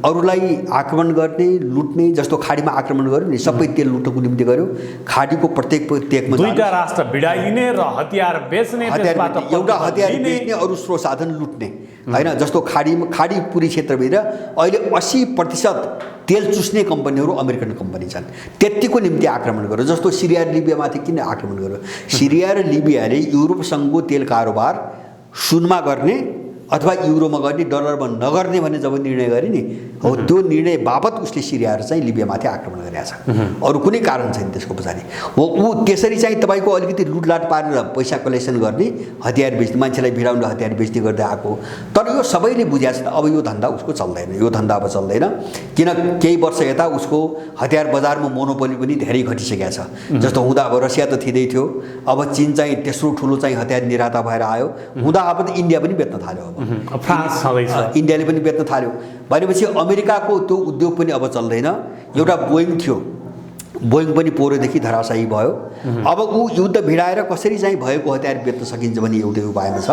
अरूलाई आक्रमण गर्ने लुट्ने। जस्तो खाडीमा आक्रमण गर्यो नि, सबै तेल लुट्नको निम्ति गर्यो, खाडीको प्रत्येक टेकमा दुईटा राष्ट्र भिडाइदिने र हतियार बेच्ने, एउटा हतियार बेच्ने, अरू स्रोत साधन लुट्ने होइन? जस्तो खाडी पुरी क्षेत्रभित्र अहिले 80% तेल चुस्ने कम्पनीहरू अमेरिकन कम्पनी छन्, त्यतिको निम्ति आक्रमण गर्यो। जस्तो सिरिया र लिबियामाथि किन आक्रमण गर्यो? सिरिया र लिबियाले युरोपसँगको तेल कारोबार सुनमा गर्ने अथवा युरोमा गर्ने, डलरमा नगर्ने भन्ने जब निर्णय गरे नि हो, त्यो निर्णय बापत उसले सिरिया र चाहिँ लिबियामाथि आक्रमण गरेको छ। अरू कुनै कारण छैन त्यसको पछाडि हो। ऊ त्यसरी चाहिँ तपाईँको अलिकति लुटलाट पारेर पैसा कलेक्सन गर्ने, हतियार बेच्ने, मान्छेलाई भिडाउन हतियार बेच्ने गर्दै आएको। तर यो सबैले बुझाएको छ अब यो धन्दा उसको चल्दैन, यो धन्दा अब चल्दैन, किन केही वर्ष यता उसको हतियार बजारमा मोनोपोली पनि धेरै घटिसकेको छ। जस्तो हुँदा अब रसिया त थिँदै थियो, अब चीन चाहिँ तेस्रो ठुलो चाहिँ हतियार निर्माता भएर आयो, हुँदा अब त इन्डिया पनि बेच्न थाल्यो, अब फ्रान्स छँदैछ, इन्डियाले पनि बेच्न थाल्यो। भनेपछि अमेरिकाको त्यो उद्योग पनि अब चल्दैन। एउटा बोइङ थियो, बोइङ पनि पोहोरदेखि धराशायी भयो। अब ऊ युद्ध भिडाएर कसरी चाहिँ भएको हतियार बेच्न सकिन्छ भन्ने एउटै उपायमा छ,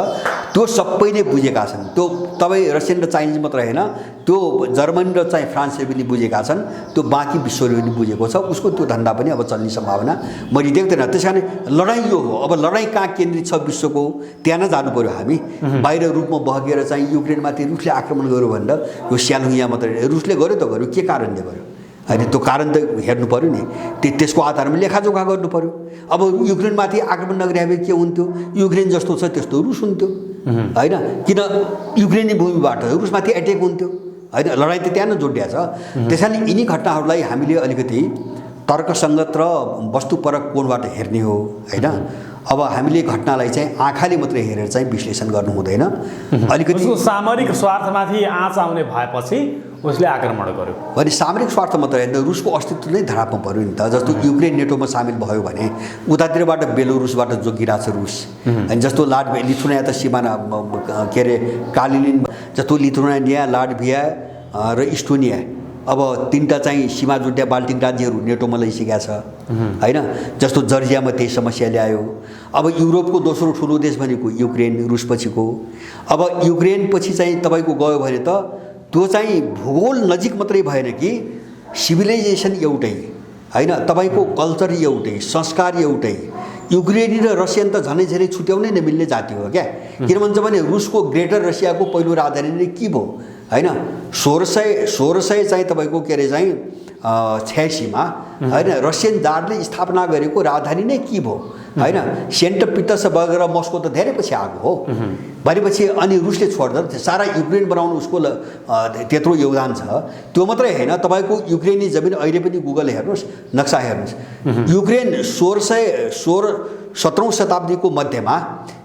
त्यो सबै नै बुझेका छन्। त्यो तपाईँ रसियन र चाइनिज मात्र होइन, त्यो जर्मनी र चाहिँ फ्रान्सले पनि बुझेका छन्, त्यो बाँकी विश्वले पनि बुझेको छ। उसको त्यो धन्दा पनि अब चल्ने सम्भावना मैले देख्दैन। त्यस कारण लडाइँ यो हो, अब लडाइँ कहाँ केन्द्रित छ विश्वको, त्यहाँ नै जानु पऱ्यो हामी। बाहिर रूपमा बहकेर चाहिँ युक्रेनमाथि रुसले आक्रमण गर्यो भनेर यो स्यालु यहाँ मात्रै रुसले गर्यो त गर्यो, के कारणले गर्यो होइन? त्यो कारण त हेर्नु पऱ्यो नि, त्यसको आधारमा लेखाजोखा गर्नु पऱ्यो। अब युक्रेनमाथि आक्रमण नगरे भए के हुन्थ्यो? युक्रेन जस्तो छ त्यस्तो रुस हुन्थ्यो होइन? किन युक्रेनी भूमिबाट रुसमाथि एट्याक हुन्थ्यो होइन? लडाइँ त त्यहाँ नै जोडिया छ। त्यसैले यिनी घटनाहरूलाई हामीले अलिकति तर्कसङ्गत र वस्तुपरक कोणबाट हेर्ने हो होइन? अब हामीले घटनालाई चाहिँ आँखाले मात्रै हेरेर चाहिँ विश्लेषण गर्नु हुँदैन। अलिकति सामरिक स्वार्थमाथि आँच आउने भएपछि उसले आक्रमण गर्यो भने सामरिक स्वार्थ मात्रै होइन, रुसको अस्तित्व नै धरापमा पर्यो नि त। जस्तो युक्रेन नेटोमा सामेल भयो भने उतातिरबाट बेलोरुसबाट जोगिरहेको छ रुस होइन? जस्तो लिथुनिया त सिमाना के अरे कालिनिन, जस्तो लिथुनिया, लाटभिया र इस्टोनिया, अब तीनटा चाहिँ सीमा जोड्या बाल्टिक राज्यहरू नेटोमा लैसकेका छ होइन? जस्तो जर्जियामा त्यही समस्या ल्यायो। अब युरोपको दोस्रो ठुलो देश भनेको युक्रेन, रुसपछिको। अब युक्रेन पछि चाहिँ तपाईँको गयो भने त त्यो चाहिँ भूगोल नजिक मात्रै भएन कि सिभिलाइजेसन एउटै होइन, तपाईँको कल्चर एउटै, संस्कार एउटै। युक्रेनी र रसियन त झनै झनै छुट्याउनै नमिल्ने जाति हो क्या। किन भन्छ भने रुसको ग्रेटर रसियाको पहिलो राजधानी नै के भयो होइन? 1600 चाहिँ तपाईँको के अरे चाहिँ 86 मा होइन रसियन जारले स्थापना गरेको राजधानी नै के भयो होइन? सेन्ट पिटर्सबर्ग र मस्को त धेरै पछि आएको हो। भनेपछि अनि रुसले छोड्दा सारा युक्रेन बनाउनु उसको त्यत्रो योगदान छ। त्यो मात्रै होइन, तपाईँको युक्रेनी जमिन अहिले पनि गुगल हेर्नुहोस्, नक्सा हेर्नुहोस्, युक्रेन 17औं शताब्दीको मध्यमा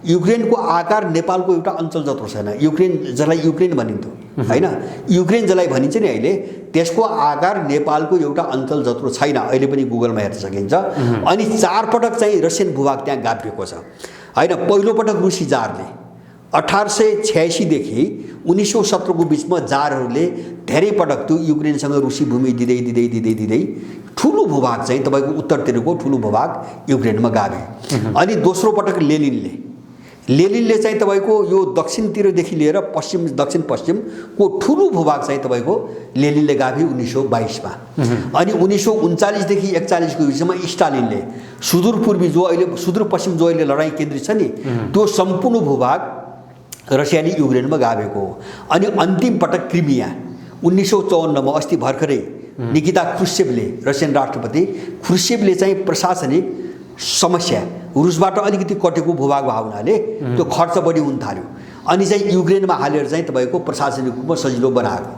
युक्रेनको आकार नेपालको एउटा अञ्चल जत्रो छैन। युक्रेन जसलाई युक्रेन भनिन्थ्यो होइन, युक्रेन जसलाई भनिन्छ नि अहिले, त्यसको आकार नेपालको एउटा अञ्चल जत्रो छैन। अहिले पनि गुगलमा हेर्न सकिन्छ। अनि 4 पटक चाहिँ रसियन भूभाग त्यहाँ गाभिएको छ होइन? पहिलोपटक रुसी जारले 1886 देखि 1917 को बिचमा जारहरूले धेरै पटक त्यो युक्रेनसँग रुसी भूमि दिँदै दिँदै दिँदै दिँदै ठुलो भूभाग चाहिँ तपाईँको उत्तरतिरको ठुलो भूभाग युक्रेनमा गाभे। अनि दोस्रो पटक लेनिनले चाहिँ तपाईँको यो दक्षिणतिरदेखि लिएर पश्चिम दक्षिण पश्चिमको ठुलो भूभाग चाहिँ तपाईँको लेनिनले गाभे 1922मा। अनि 1939देखि 41को बिचमा स्टालिनले सुदूरपूर्वी जो अहिले सुदूरपश्चिम जो अहिले लडाइँ केन्द्रित छ नि त्यो सम्पूर्ण भूभाग रसियाली युक्रेनमा गाभेको हो। अनि अन्तिम पटक क्रिमिया 1954मा अस्ति भर्खरै निकिता क्रुश्चेभले रसियन राष्ट्रपति क्रुश्चेभले चाहिँ प्रशासनिक समस्या रुसबाट अलिकति कटेको भूभाग भएको हुनाले त्यो खर्च बढी हुन थाल्यो अनि चाहिँ युक्रेनमा हालेर चाहिँ तपाईँको प्रशासनिक रूपमा सजिलो बनाएको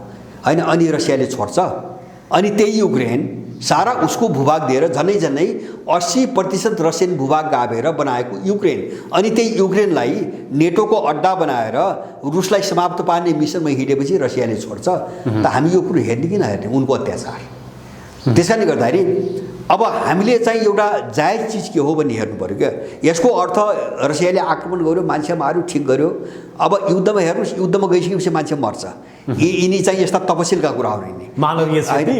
हैन। अनि रसियाले छोड्छ अनि त्यही युक्रेन सारा उसको भूभाग दिएर झनै झनै 80% रसियन भूभाग गाभेर बनाएको युक्रेन अनि त्यही युक्रेनलाई नेटोको अड्डा बनाएर रुसलाई समाप्त पार्ने मिसनमा हिँडेपछि रसियाले छोड्छ। त हामी यो कुरो हेर्ने कि नहेर्ने उनको अत्याचार। त्यसकारणले गर्दाखेरि अब हामीले चाहिँ एउटा जायज चिज के हो भन्ने हेर्नु पर्यो क्या। यसको अर्थ रसियाले आक्रमण गर्यो मान्छे मार्यो ठिक गर्यो। अब युद्धमा हेर्नुहोस् युद्धमा गइसकेपछि मान्छे मर्छ। यिनी चाहिँ यस्ता तपसिलका कुरा हो नि। मानवीय छ नि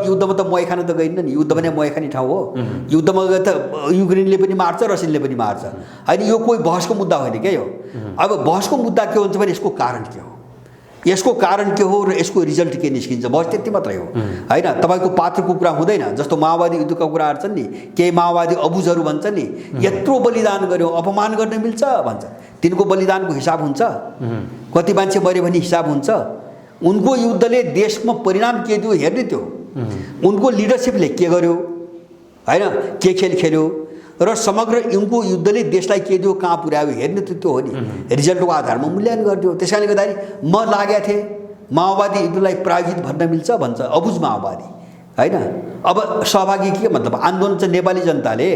युद्धमा त मय खान त गइन्न नि। युद्धमा नै मय खाने ठाउँ हो। युद्धमा गए त युक्रेनले पनि मार्छ रसियाले पनि मार्छ होइन। यो कोही बहसको मुद्दा होइन क्या यो। अब बहसको मुद्दा के हुन्छ भने यसको कारण के हो, यसको कारण के हो र यसको रिजल्ट के निस्किन्छ बस त्यति मात्रै हो हैन। तपाईको पात्रको कुरा हुँदैन। जस्तो माओवादी युद्धका कुराहरू छन् नि केही माओवादी अबुजहरू भन्छन् नि यत्रो बलिदान गर्यो अपमान गर्न मिल्छ भन्छ। तिनको बलिदानको हिसाब हुन्छ, कति मान्छे मर्यो भने हिसाब हुन्छ। उनको युद्धले देशमा परिणाम के दियो हेर्ने त्यो। उनको लिडरसिपले के गर्यो हैन, के खेल खेल्यो र समग्र उनको युद्धले देशलाई के दियो कहाँ पुर्यायो हेर्ने त्यो हो नि। रिजल्टको आधारमा मूल्याङ्कन गरिदियो। त्यसकारणले गर्दाखेरि म लागेको थिएँ माओवादी युद्धलाई पराजित भन्न मिल्छ भन्छ अबुझ माओवादी हैन। अब सहभागी के मतलब आन्दोलन चाहिँ नेपाली जनताले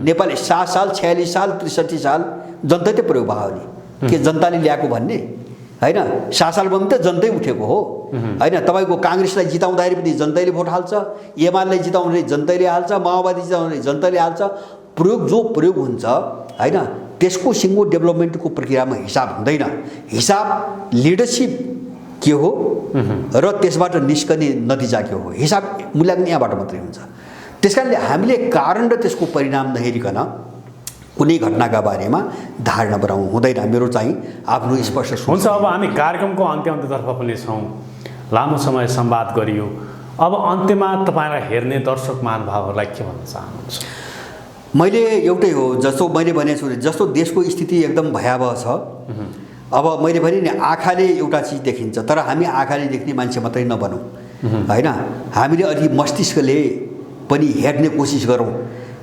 नेपाली 7 साल 46 साल 63 साल जनताले प्रयोग भयो नि के जनताले ल्याएको भन्ने हैन। 7 सालमा पनि त जनतै उठेको हो हैन। तपाईँको काङ्ग्रेसलाई जिताउँदाखेरि पनि जनताले भोट हाल्छ, एमालेलाई जिताउँदाखेरि जनताले हाल्छ, माओवादी जिताउँदाखेरि जनताले हाल्छ। प्रयोग हुन्छ हैन। त्यसको सिङ्गो डेभलपमेन्टको प्रक्रियामा हिसाब हुँदैन। हिसाब लिडरसिप के हो र त्यसबाट निस्कने नतिजा के हो हिसाब मूल्याङ्कन यहाँबाट मात्रै हुन्छ। त्यसकारणले हामीले कारण र त्यसको परिणाम नहेरिकन कुनै घटनाका बारेमा धारणा बनाउनु हुँदैन। मेरो चाहिँ आफ्नो स्पष्ट हुन्छ। अब हामी कार्यक्रमको अन्त्यतर्फ पनि छौँ। लामो समय संवाद गरियो। अब अन्त्यमा तपाईँलाई हेर्ने दर्शक महानुभावहरूलाई के भन्न चाहनुहुन्छ? मैले एउटै हो जस्तो मैले भनेको छु जस्तो देशको स्थिति एकदम भयावह छ। अब मैले भने नि आँखाले एउटा चिज देखिन्छ तर हामी आँखाले देख्ने मान्छे मात्रै नबनौँ हैन। हामीले अलि मस्तिष्कले पनि हेर्ने कोसिस गरौँ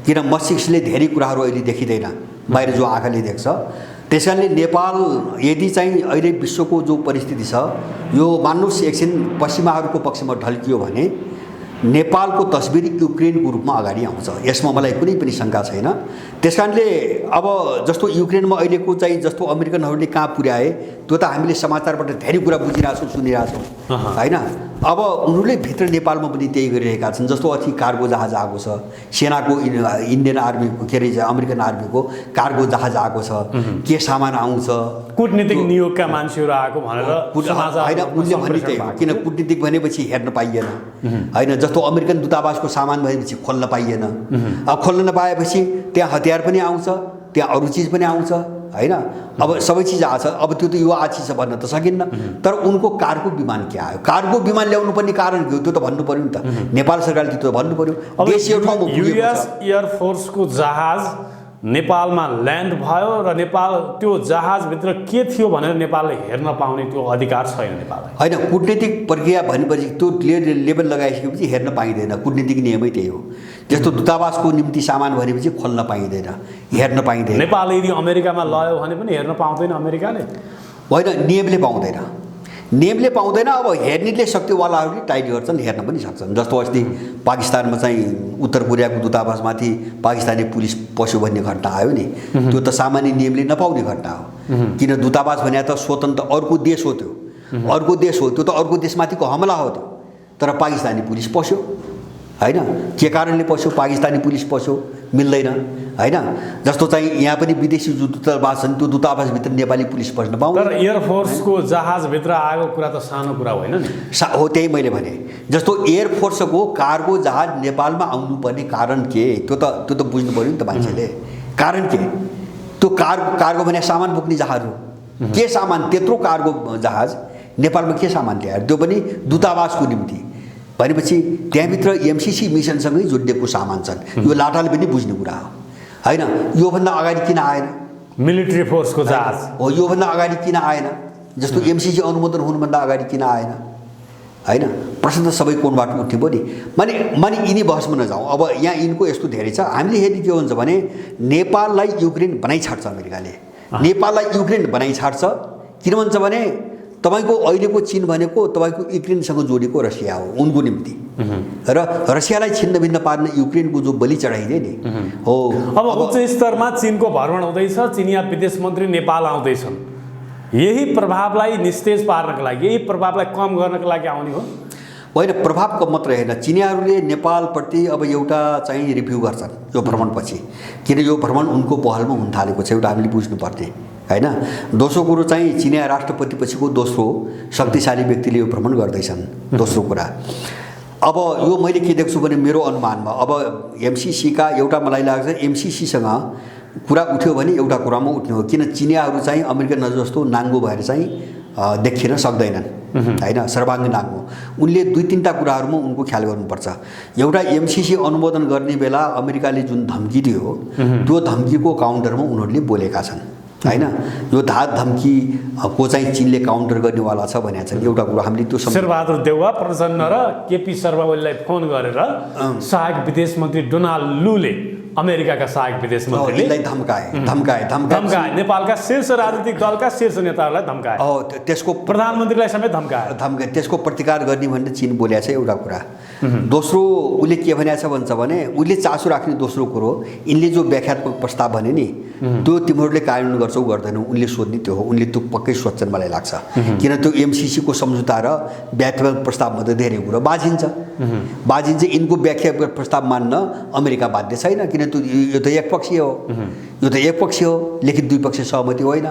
किन मस्तिष्कले धेरै कुराहरू अहिले देखिँदैन बाहिर जो आँखाले देख्छ। त्यसकारणले नेपाल यदि चाहिँ अहिले विश्वको जो परिस्थिति छ यो मान्नुहोस् एकछिन पश्चिमाहरूको पक्षमा ढल्कियो भने नेपालको तस्बिर युक्रेनको रूपमा अगाडि आउँछ। यसमा मलाई कुनै पनि शङ्का छैन। त्यसकारणले अब जस्तो युक्रेनमा अहिलेको चाहिँ जस्तो अमेरिकनहरूले कहाँ पुर्याए त्यो त हामीले समाचारबाट धेरै कुरा बुझिरहेछौँ सुनिरहेछौँ हैन। अब उनीहरूले भित्र नेपालमा पनि त्यही गरिरहेका छन्। जस्तो अथि कार्गो जहाज आएको छ सेनाको इन्डियन आर्मीको के अरे अमेरिकन आर्मीको कार्गो जहाज आएको छ के सामान आउँछ। कूटनीतिक नियोगका मान्छेहरू आएको भनेर होइन उनले भने त्यही हो किन कुटनीतिक भनेपछि हेर्न पाइएन हैन। जस्तो अमेरिकन दूतावासको सामान भनेपछि खोल्न पाइएन। अब खोल्न नपाएपछि त्यहाँ हतियार पनि आउँछ त्यहाँ अरू चिज पनि आउँछ हैन। अब सबै चिज आछ। अब त्यो त यो आछि छ भन्न त सकिन्न। तर उनको कार्गो विमान के आयो कार्गो विमान ल्याउनु पर्ने कारण के हो त्यो त भन्नु पर्यो नि त। नेपाल सरकारले त्यो त भन्नु पर्यो। देश यो ठाउँमा युएस एयरफोर्सको जहाज नेपालमा ल्यान्ड भयो र नेपाल त्यो जहाजभित्र के थियो भनेर नेपालले हेर्न पाउने त्यो अधिकार छैन नेपाललाई हैन। कूटनीतिक प्रक्रिया भनेपछि त्यो लेबल लगाइसकेपछि हेर्न पाइँदैन। कूटनीतिक नियमै त्यही हो। जस्तो दूतावासको निम्ति सामान भनेपछि खोल्न पाइँदैन हेर्न पाइँदैन। नेपाल यदि अमेरिकामा लयो भने पनि हेर्न पाउँदैन अमेरिकाले होइन नियमले पाउँदैन। नियमले पाउँदैन। अब हेर्नेले शक्तिवालाहरूले टाइट गर्छन् हेर्न पनि सक्छन्। जस्तो अस्ति पाकिस्तानमा चाहिँ उत्तर कोरियाको दूतावासमाथि पाकिस्तानी पुलिस पस्यो भन्ने घटना आयो नि त्यो त सामान्य नियमले नपाउने घटना हो। किन दूतावास भने त स्वतन्त्र अर्को देश हो त्यो अर्को देश हो त्यो त अर्को देशमाथिको हमला हो त्यो। तर पाकिस्तानी पुलिस पस्यो हैन। के कारणले पस्यो पाकिस्तानी पुलिस पस्यो मिल्दैन हैन। जस्तो चाहिँ यहाँ पनि विदेशी जो दूतावास छन् त्यो दूतावासभित्र नेपाली पुलिस पस्न पाउँदैन। तर एयरफोर्सको जहाजभित्र आएको कुरा त सानो कुरा होइन नि हो। त्यही मैले भने जस्तो एयरफोर्सको कार्गो जहाज नेपालमा आउनुपर्ने कारण के त्यो त बुझ्नु पर्यो नि त मान्छेले। कारण के त्यो कार्गो भने सामान बोक्ने जहाजहरू के सामान त्यत्रो कार्गो जहाज नेपालमा के सामान ल्याएर त्यो पनि दूतावासको निम्ति भनेपछि त्यहाँभित्र एमसिसी मिसनसँगै जोडिएको सामान छन्। यो लाटाले पनि बुझ्ने कुरा हो होइन। योभन्दा अगाडि किन आएन? मिलिट्री फोर्सको जहाज हो, योभन्दा अगाडि किन आएन? जस्तो एमसिसी अनुमोदन हुनुभन्दा अगाडि किन आएन होइन? प्रश्न त सबै कोणबाट उठ्ने पो नि। माने यिनी बहसमा नजाउँ। अब यहाँ यिनको यस्तो धेरै छ। हामीले हेर्ने के हुन्छ भने नेपाललाई युक्रेन बनाइछाड्छ अमेरिकाले, नेपाललाई युक्रेन बनाइछाड्छ। किन भन्छ भने तपाईँको अहिलेको चीन भनेको तपाईँको युक्रेनसँग जोडिएको रसिया हो उनको निम्ति, र रसियालाई छिन्न भिन्न पार्न युक्रेनको जो बलि चढाइदिए नि हो। अब उच्च स्तरमा चीनको भ्रमण हुँदैछ, चिनिया विदेश मन्त्री नेपाल आउँदैछन्। यही प्रभावलाई निस्तेज पार्नको लागि, यही प्रभावलाई कम गर्नको लागि आउने हो होइन? प्रभाव कम मात्रै होइन, चिनियाहरूले नेपालप्रति अब एउटा चाहिँ रिभ्यू गर्छन् यो भ्रमणपछि। किन यो भ्रमण उनको पहलमा हुन थालेको छ एउटा हामीले बुझ्नुपर्ने होइन। दोस्रो कुरो चाहिँ चिनिया राष्ट्रपतिपछिको दोस्रो शक्तिशाली व्यक्तिले यो भ्रमण गर्दैछन्। दोस्रो कुरा अब यो मैले के देख्छु भने मेरो अनुमानमा अब एमसिसीका एउटा मलाई लाग्छ एमसिसीसँग कुरा उठ्यो भने एउटा कुरामा उठ्ने हो। किन चिनियाहरू चाहिँ अमेरिकन जस्तो नाङ्गो भएर चाहिँ देखिन सक्दैनन् होइन, सर्वाङ्गी नाङ्गो। उनले 2-3टा कुराहरूमा उनको ख्याल गर्नुपर्छ। एउटा एमसिसी अनुमोदन गर्ने बेला अमेरिकाले जुन धम्की दियो त्यो धम्कीको काउन्टरमा उनीहरूले बोलेका छन् होइन। यो धम्की को चाहिँ चीनले काउन्टर गर्नेवाला छ भनेको छ। एउटा कुरा हामीले त्यो शेरबहादुर देउवा प्रचण्ड र केपी शर्मा ओलीलाई फोन गरेर सहायक विदेश मन्त्री डोनाल्ड लूले अमेरिकाका सहायक विदेश मन्त्रीले धम्काए नेपालका शीर्ष राजनीतिक दलका शीर्ष नेताहरूलाई धम्काए। त्यसको प्रधानमन्त्रीलाई समेत धम्काए। त्यसको प्रतिकार गर्ने भनेर चीन बोलेको छ एउटा कुरा। दोस्रो उसले के भनेको छ भन्छ भने उसले चासो राख्ने दोस्रो कुरो यिनले जो व्याख्यात्मक प्रस्ताव भने नि त्यो तिमीहरूले कार्यान्वयन गर्छौ गर्दैनौ उनले सोध्ने त्यो हो। उनले त्यो पक्कै सोध्छन् मलाई लाग्छ। किन त्यो एमसिसीको सम्झौता र व्याख्यात्मक प्रस्तावमध्ये धेरै कुरो बाजिन्छ। यिनको व्याख्यात्मक प्रस्ताव मान्न अमेरिका बाध्य छैन। किन यो त एकपक्षीय हो, यो त एकपक्षीय हो, लिखित द्विपक्षीय सहमति होइन।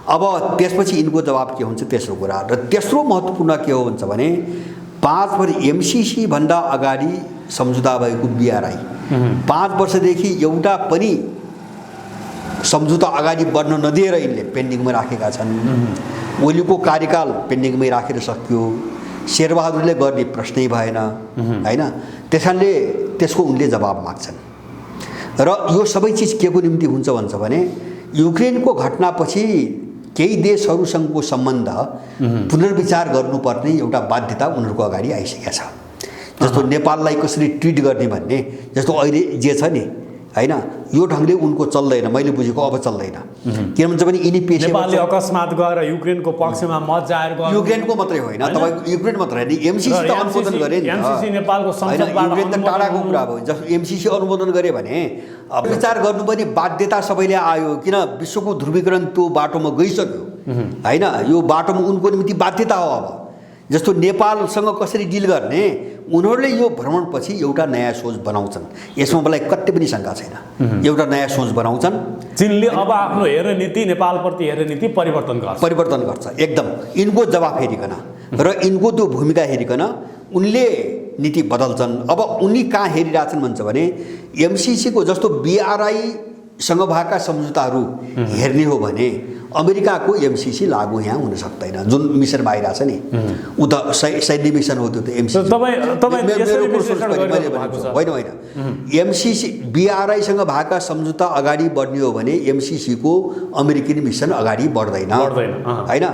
अब त्यसपछि यिनको जवाब के हुन्छ तेस्रो कुरा। र तेस्रो महत्त्वपूर्ण के हो भन्छ भने 5 वर्ष एमसिसी भन्दा अगाडि सम्झौता भएको बिआरआई 5 वर्षदेखि एउटा पनि सम्झौता अगाडि बढ्न नदिएर यिनले पेन्डिङमा राखेका छन्। ओलीको कार्यकाल पेन्डिङमै राखेर सकियो, शेरबहादुरले गर्ने प्रश्नै भएन होइन। त्यसकारणले त्यसको उनले जवाब माग्छन्। र यो सबै चिज के को निम्ति हुन्छ भन्छ भने युक्रेनको घटनापछि केही देशहरूसँगको सम्बन्ध पुनर्विचार गर्नुपर्ने एउटा बाध्यता उनीहरूको अगाडि आइसकेको छ। जस्तो नेपाललाई कसरी ट्रिट गर्ने भन्ने जस्तो अहिले जे छ नि होइन, यो ढङ्गले उनको चल्दैन। मैले बुझेको अब चल्दैन। किन भन्छ भने यिनी नेपालले अकस्मात गएर युक्रेनको पक्षमा मत जाहेर गर्नु, युक्रेनको मात्रै होइन तपाईँको युक्रेन मात्रै होइन एमसिसी त अनुमोदन गरे नि। एमसिसी नेपालको संसदबाट युक्रेन त टाढाको कुरा हो। जस्तो एमसिसी अनुमोदन गरे भने विचार गर्नुपर्ने बाध्यता सबैले आयो। किन विश्वको ध्रुवीकरण त्यो बाटोमा गइसक्यो होइन। यो बाटोमा उनको निम्ति बाध्यता हो। अब जस्तो नेपालसँग कसरी डिल गर्ने उनीहरूले यो भ्रमणपछि एउटा नयाँ सोच बनाउँछन्। यसमा मलाई कति पनि शङ्का छैन। एउटा नयाँ सोच बनाउँछन्। चीनले अब आफ्नो हेर्ने नीति नेपालप्रति हेर्ने नीति परिवर्तन गर्छ एकदम यिनको जवाफ हेरिकन र यिनको त्यो भूमिका हेरिकन उनले नीति बदल्छन्। अब उनी कहाँ हेरिरहेछन् भन्छ भने एमसिसीको जस्तो बिआरआईसँग भएका सम्झौताहरू हेर्ने हो भने अमेरिकाको एमसिसी लागू यहाँ हुन सक्दैन। जुन मिसन बाहिर छ नि उ त सैन्य मिसन हो त्यो त एमसिसी होइन। एमसिसी बिआरआईसँग भएका सम्झौता अगाडि बढ्ने हो भने एमसिसीको अमेरिकन मिसन अगाडि बढ्दैन होइन।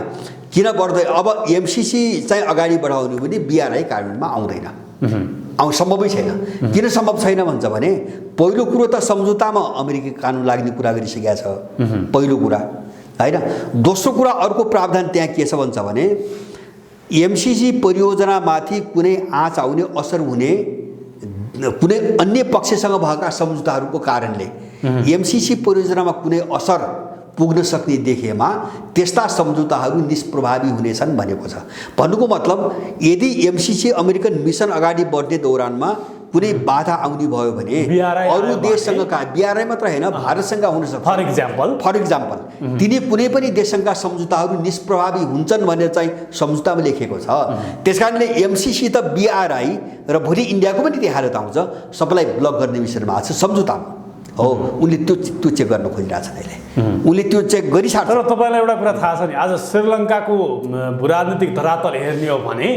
किन बढ्दैन? अब एमसिसी चाहिँ अगाडि बढाउने भने बिआरआई कार्यान्वयनमा आउँदैन, सम्भवै छैन। किन सम्भव छैन भन्छ भने पहिलो कुरो त सम्झौतामा अमेरिकी कानुन लाग्ने कुरा गरिसकेका छ पहिलो कुरा होइन। दोस्रो कुरा अर्को प्रावधान त्यहाँ के छ भन्छ भने एमसिसी परियोजनामाथि कुनै आँच आउने असर हुने कुनै अन्य पक्षसँग भएका सम्झौताहरूको कारणले एमसिसी परियोजनामा कुनै असर पुग्न सक्ने देखेमा त्यस्ता सम्झौताहरू निष्प्रभावी हुनेछन् भनेको छ। भन्नुको मतलब यदि एमसिसी अमेरिकन मिसन अगाडि बढ्ने दौरानमा कुनै बाधा आउने भयो भने अरू देशसँग बिआरआई मात्र होइन भारतसँग हुन सक्छ। फर इक्जाम्पल तिनी कुनै पनि देशसँगका सम्झौताहरू निष्प्रभावी हुन्छन् भनेर चाहिँ सम्झौतामा लेखेको छ। त्यसकारणले एमसिसी त बिआरआई र भोलि इन्डियाको पनि त्यही हालत आउँछ सबैलाई ब्लक गर्ने विषयमा आएको छ सम्झौतामा हो उनले त्यो चेक गर्न खोजिरहेछन् अहिले उनले त्यो चेक गरिसक्छ। तर तपाईँलाई एउटा कुरा थाहा छ नि, आज श्रीलङ्काको भूराजनीतिक धरातल हेर्ने हो भने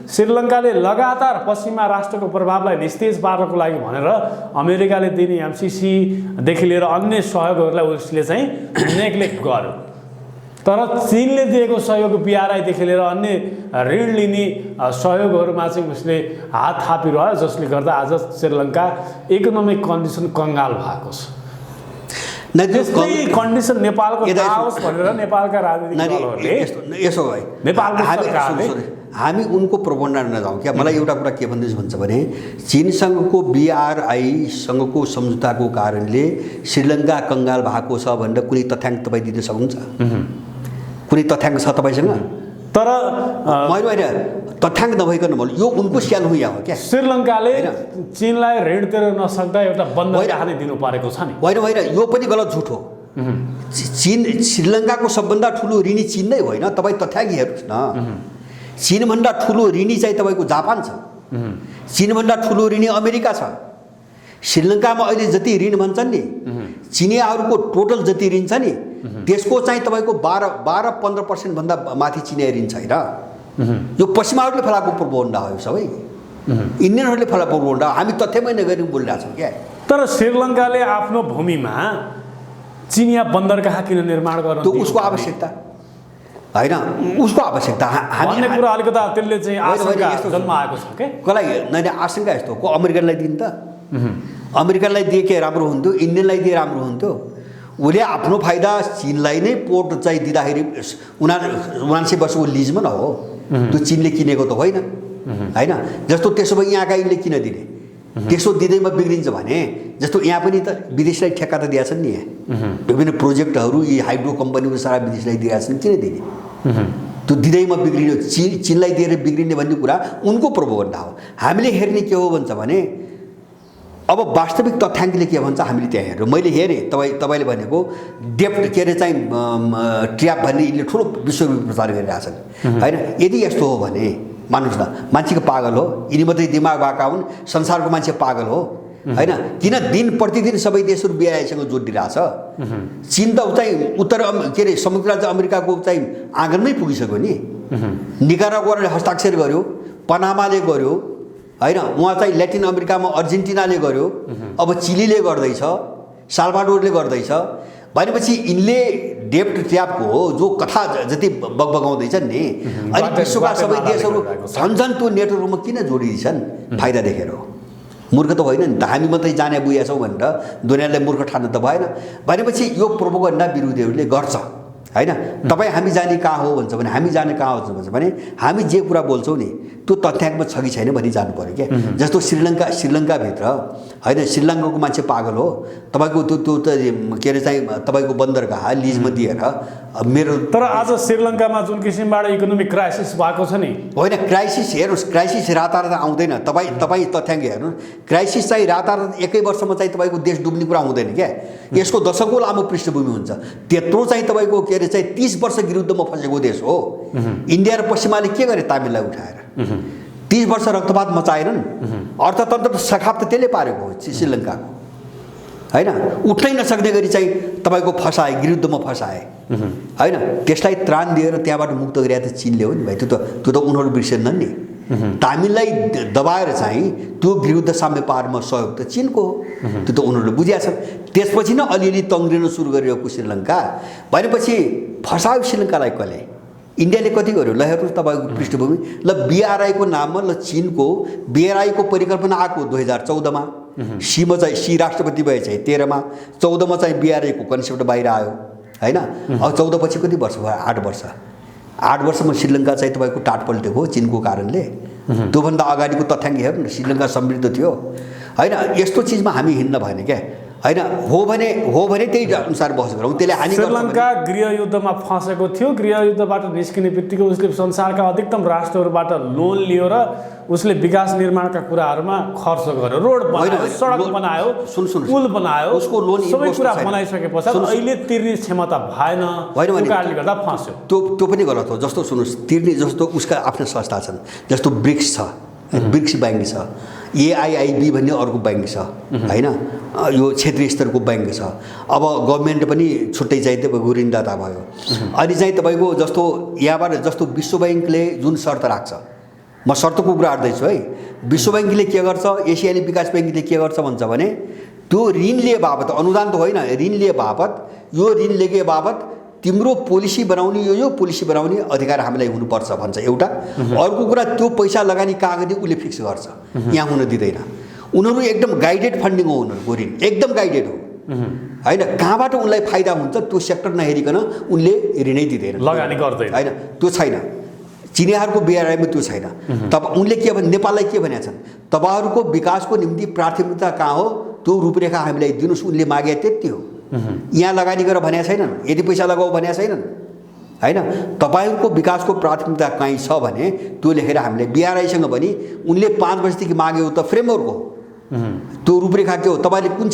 श्रीलङ्काले लगातार पश्चिमा राष्ट्रको प्रभावलाई निस्तेज पार्नको लागि भनेर अमेरिकाले दिने एमसिसीदेखि लिएर अन्य सहयोगहरूलाई उसले चाहिँ नेग्लेक्ट गर्यो। तर चीनले दिएको सहयोग BRI-देखि लिएर अन्य ऋण लिने सहयोगहरूमा चाहिँ उसले हात थापिरह्यो, जसले गर्दा आज श्रीलङ्का इकोनोमिक कन्डिसन कङ्गाल भएको छ। त्यस्तै कन्डिसन नेपालको आओस् भनेर नेपालका राजनीतिक दलहरूले यसो भए नेपालको सरकारले हामी उनको प्रोपोगन्डा नजाउँ क्या। मलाई एउटा कुरा के भन्दैछ भन्छ भने चीनसँगको BRI-सँगको सम्झौताको कारणले श्रीलङ्का कङ्गाल भएको छ भनेर कुनै तथ्याङ्क तपाईँ दिन सक्नुहुन्छ? कुनै तथ्याङ्क छ तपाईँसँग? तर होइन तथ्याङ्क नभइकन भन्नु यो उनको स्याल हुँ हो क्या। श्रीलङ्काले चीनलाई ऋण तिर्न नसक्दा एउटा बन्द कहानी दिनु परेको छ नि। होइन यो पनि गलत झुट हो। श्रीलङ्काको सबभन्दा ठुलो ऋणी चीन नै होइन, तपाईँ तथ्याङ्क हेर्नुहोस् न। चीनभन्दा ठुलो ऋणी चाहिँ तपाईँको जापान छ, चीनभन्दा ठुलो ऋणी अमेरिका छ। श्रीलङ्कामा अहिले जति ऋण भन्छन् नि चिनियाहरूको टोटल जति ऋण छ नि त्यसको चाहिँ तपाईँको 12-15% भन्दा माथि चिनिया ऋण छैन। यो पश्चिमाहरूले फलाएको प्रोपोगन्डा हो, यो सबै इन्डियनहरूले फलाएको प्रोपोगन्डा। हामी तथ्यमै नगरी बोलिरहेछौँ क्या। तर श्रीलङ्काले आफ्नो भूमिमा चिनिया बन्दरगाह किन निर्माण गर्नु? त्यो उसको आवश्यकता होइन, उसको आवश्यकता। भन्ने कुरा अलिकता त्यसले चाहिँ आशंका जन्माएको छ के? कसलाई? नै आशंका यस्तो को अमेरिकनलाई दिनु त? अमेरिकनलाई दिए के राम्रो हुन्थ्यो, इन्डियनलाई दिए राम्रो हुन्थ्यो। उसले आफ्नो फाइदा चीनलाई नै पोर्ट चाहिँ दिँदाखेरि 79 वर्षको लिजमा न हो, त्यो चीनले किनेको त होइन होइन। जस्तो त्यसो भए यहाँका यिनले किन दिने? त्यसो दिँदैमा बिग्रिन्छ भने जस्तो यहाँ पनि त विदेशलाई ठेक्का त दिएछन् नि। यहाँ विभिन्न प्रोजेक्टहरू यी हाइड्रो कम्पनीको सारा विदेशलाई दिएछन्, किन दिने? त्यो दिँदैमा बिग्रियो, चीनलाई दिएर बिग्रिने भन्ने कुरा उनको प्रोपोगन्डा हो। हामीले हेर्ने के हो भन्छ भने अब वास्तविक तथ्याङ्कले के भन्छ हामीले त्यहाँ हेर्नु। मैले हेरेँ तपाईँले भनेको डेप्ट के अरे चाहिँ ट्र्याप भन्ने यिनले ठुलो विश्वव्यापी प्रचार गरिरहेछन् होइन। यदि यस्तो हो भने मान्नुहोस् न, मान्छेको पागल हो, यिनी मात्रै दिमाग भएका हुन्, संसारको मान्छे पागल हो होइन। किन दिन प्रतिदिन सबै देशहरू BRI-सँग जोडिरहेछ? चीन त चाहिँ उत्तर के अरे संयुक्त राज्य अमेरिकाको चाहिँ आँगनमै पुगिसक्यो नि। निकारागुआले हस्ताक्षर गर्यो, पनामाले गर्यो होइन, उहाँ चाहिँ ल्याटिन अमेरिकामा अर्जेन्टिनाले गर्यो, अब चिलीले गर्दैछ, साल्भाडोरले गर्दैछ। भनेपछि यिनले डेप्ट ट्र्यापको जो कथा जति बगबगाउँदैछन् नि, अनि विश्वका सबै देशहरू झन् त्यो नेटवर्कमा किन जोडिन्छन्? फाइदा देखेर हो, मूर्ख त होइन नि त। हामी मात्रै जाने बुझेका छौँ भनेर दुनियाँलाई मूर्ख ठान्नु त भएन। भनेपछि यो प्रोपोगन्डा विरोधीहरूले गर्छ होइन। तपाईँ हामी जाने कहाँ हो भन्छ भने हामी जाने कहाँ हो भन्छ भने हामी जे कुरा बोल्छौँ नि त्यो तथ्याङ्कमा छ कि छैन भनी जानु पऱ्यो क्या। जस्तो श्रीलङ्काभित्र होइन, श्रीलङ्काको मान्छे पागल हो, तपाईँको त्यो के अरे चाहिँ तपाईँको बन्दरगाह लिजमा दिएर मेरो। तर आज श्रीलङ्कामा जुन किसिमबाट इकोनोमिक क्राइसिस भएको छ नि, होइन क्राइसिस हेर्नुहोस्, क्राइसिस रातारात आउँदैन। तपाईँ तथ्याङ्क हेर्नु, क्राइसिस चाहिँ रातारात एकै वर्षमा चाहिँ तपाईँको देश डुब्ने कुरा हुँदैन क्या। यसको दशकौँ लामो पृष्ठभूमि हुन्छ। त्यत्रो चाहिँ तपाईँको के अरे चाहिँ 30 वर्ष विरुद्धमा फसेको देश हो। इन्डिया र पश्चिमाले के गरे? तामिललाई उठाएर 30 वर्ष रक्तपात मचाएनन्। अर्थतन्त्र सखाप त त्यसले पारेको हो श्रीलङ्काको होइन। उठ्नै नसक्ने गरी चाहिँ तपाईँको फसाए, विरुद्धमा फसाए होइन। त्यसलाई त्राण दिएर त्यहाँबाट मुक्त गरे त चीनले हो नि भाइ। त्यो त उनीहरू बिर्सेनन् नि। तामिललाई दबाएर चाहिँ त्यो विरुद्ध साम्य पारमा सहयोग त चीनको हो, त्यो त उनीहरूले बुझेका छन्। त्यसपछि न अलिअलि तङ्ग्रिन सुरु गरिरहेको श्रीलङ्का। भनेपछि फसायो श्रीलङ्कालाई कसले? इन्डियाले कति गर्यो? ल हेर्नुहोस् तपाईँको पृष्ठभूमि। ल BRI-को नाममा ल चीनको BRI-को परिकल्पना आएको 2014मा, सीमा चाहिँ सी राष्ट्रपति भए चाहिँ 13मा, 14मा चाहिँ BRI-को कन्सेप्ट बाहिर आयो होइन। अब 14 पछि कति वर्ष भयो? 8 वर्ष। 8 वर्षमा श्रीलङ्का चाहिँ तपाईँको टाट पल्टेको हो चीनको कारणले। त्योभन्दा अगाडिको तथ्याङ्क हेर्नु न, श्रीलङ्का समृद्ध थियो होइन। यस्तो चिजमा हामी हिँड्न भएन क्या होइन। हो भने त्यही अनुसार बहस गरौँ। त्यसले हानि गर्छ। श्रीलङ्का गृहयुद्धमा फँसेको थियो, गृहयुद्धबाट निस्किने बित्तिकै उसले संसारका अधिकतम राष्ट्रहरूबाट लोन लियो र उसले विकास निर्माणका कुराहरूमा खर्च गर्यो। रोड बनायो, सडक बनायो, पुल बनायो, उसको लोन सबै कुरा बनाइसके पछाडि अहिले तिर्ने क्षमता भएन, त्यो कारणले गर्दा फँस्यो। त्यो पनि गलत हो। जस्तो सुन्नुहोस्, तिर्ने जस्तो उसका आफ्ना संस्था छन्, जस्तो ब्रिक्स छ, ब्रिक्स ब्याङ्क छ, एआइआइबी भन्ने अर्को ब्याङ्क छ होइन, यो क्षेत्रीय स्तरको ब्याङ्क छ। अब गभर्मेन्ट पनि छुट्टै चाहिँ तपाईँको ऋणदाता भयो। अनि चाहिँ तपाईँको जस्तो यहाँबाट जस्तो विश्व ब्याङ्कले जुन शर्त राख्छ, म शर्तको कुरा गर्दैछु है, विश्व ब्याङ्कले के गर्छ, एसियाली विकास ब्याङ्कले के गर्छ भन्छ भने त्यो ऋण लिए बापत, अनुदान त होइन, ऋण लिए बापत, यो ऋण लिए बापत तिम्रो पोलिसी बनाउने यो पोलिसी बनाउने अधिकार हामीलाई हुनुपर्छ भन्छ एउटा। अर्को कुरा त्यो पैसा लगानी कागजी उसले फिक्स गर्छ, यहाँ हुन दिँदैन। उनीहरू एकदम गाइडेड फन्डिङ हो, उनीहरूको ऋण एकदम गाइडेड हो होइन। कहाँबाट उनलाई फाइदा हुन्छ त्यो सेक्टर नहेरिकन उनले ऋणै दिँदैन, लगानी गर्दैन होइन, त्यो छैन। चिनियाहरूको बिआरआईमा त्यो छैन। तब उनले के भने नेपाललाई के भनेका छन्, तपाईँहरूको विकासको निम्ति प्राथमिकता कहाँ हो त्यो रूपरेखा हामीलाई दिनुहोस्, उनले मागे त्यति हो। यहाँ लगानी गरेर भनेका छैनन्, यति पैसा लगाऊ भनेका छैनन् होइन। तपाईँहरूको विकासको प्राथमिकता कहीँ छ भने त्यो लेखेर हामीले बिआरआईसँग पनि उनले 5 वर्षदेखि माग्यो त फ्रेमवर्क हो, त्यो रूपरेखा के हो, तपाईँले कुन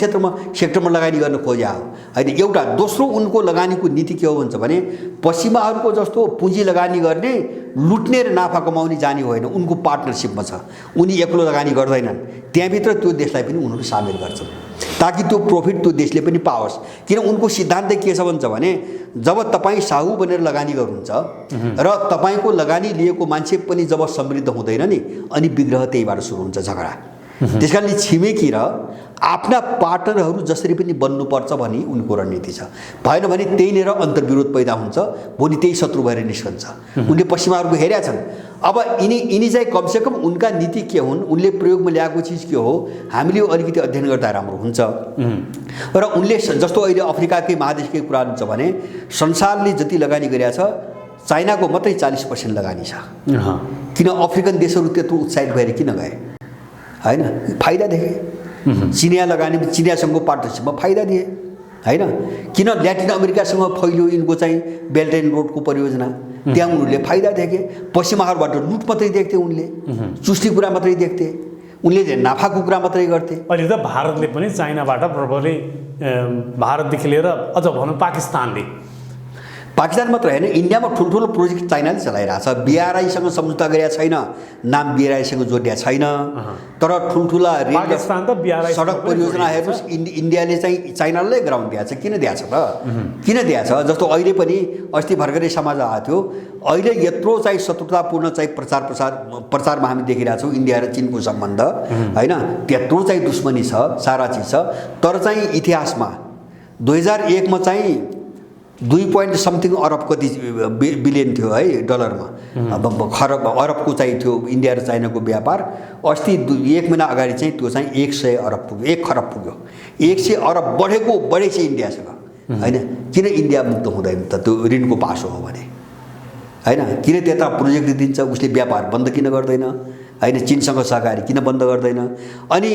सेक्टरमा लगानी गर्न खोज्या हो होइन। एउटा दोस्रो उनको लगानीको नीति के हो भन्छ भने पश्चिमाहरूको जस्तो पुँजी लगानी गर्ने लुट्ने र नाफा कमाउने जाने होइन, उनको पार्टनरसिपमा छ। उनी एक्लो लगानी गर्दैनन्, त्यहाँभित्र त्यो देशलाई पनि उनीहरू सामेल गर्छन् ताकि त्यो प्रफिट त्यो देशले पनि पाओस्। किन उनको सिद्धान्त के छ भन्छ भने जब तपाईँ साहु बनेर लगानी गर्नुहुन्छ र तपाईँको लगानी लिएको मान्छे पनि जब समृद्ध हुँदैन नि, अनि विग्रह त्यहीबाट सुरु हुन्छ, झगडा। त्यस कारणले छिमेकी र आफ्ना पार्टनरहरू जसरी पनि बन्नुपर्छ भनी उनको रणनीति छ। भएन भने त्यहीँनिर अन्तर्विरोध पैदा हुन्छ, भोलि त्यही शत्रु भएर निस्कन्छ। उनले पश्चिमाहरूको हेरेका छन्। अब यिनी चाहिँ कमसेकम उनका नीति के हुन्, उनले प्रयोगमा ल्याएको चिज के हो, हामीले अलिकति अध्ययन गर्दा राम्रो हुन्छ। र उनले जस्तो अहिले अफ्रिकाकै महादेशकै कुरा हुन्छ भने संसारले जति लगानी गरेका छ चाइनाको मात्रै 40% लगानी छ। किन अफ्रिकन देशहरू त्यत्रो उत्साहित भएर किन गए होइन, फाइदा देखे। चिनिया लगानी चिनियासँगको पार्टनरसिपमा फाइदा दिए होइन। किन ल्याटिन अमेरिकासँग फैलियो यिनको चाहिँ बेल्ट एन्ड रोडको परियोजना, त्यहाँ उनीहरूले फाइदा देखे। पश्चिमाहरूबाट लुट मात्रै देख्थे उनले, चुस्टी कुरा मात्रै देख्थे, उनले नाफाको कुरा मात्रै गर्थे। अहिले त भारतले पनि चाइनाबाट प्रभावले भारतदेखि लिएर अझ भनौँ पाकिस्तान मात्र होइन, इन्डियामा ठुल्ठुलो प्रोजेक्ट चाइनाले चलाइरहेछ। बिआरआईसँग सम्झौता गरेका छैन, नाम बिआरआईसँग जोडिया छैन, तर ठुल्ठुला रेल सडक परियोजना हेर्नुहोस् इन्डियाले चाहिँ चाइनालाई ग्राउन्ड दिएको छ। किन दिएको छ त, किन दिएको छ? जस्तो अहिले पनि अस्ति भर्खरै समाज आएको थियो, अहिले यत्रो चाहिँ शत्रुतापूर्ण चाहिँ प्रचारमा हामी देखिरहेछौँ इन्डिया र चिनको सम्बन्ध होइन, त्यत्रो चाहिँ दुश्मनी छ, सारा चिज छ। तर चाहिँ इतिहासमा 2001 मा चाहिँ 2 अरब कति बिलियन थियो है डलरमा, खरब अरबको चाहिँ थियो इन्डिया र चाइनाको व्यापार। अस्ति 1 महिना अगाडि चाहिँ त्यो चाहिँ 100 अरब पुग्यो, 1 खरब पुग्यो। 100 अरब बढेको इन्डियासँग होइन। किन इन्डिया मुक्त हुँदैन त, त्यो ऋणको पासो हो भने होइन। किन त्यता प्रोजेक्ट दिन्छ, उसले व्यापार बन्द किन गर्दैन होइन, चिनसँग सहकारी किन बन्द गर्दैन? अनि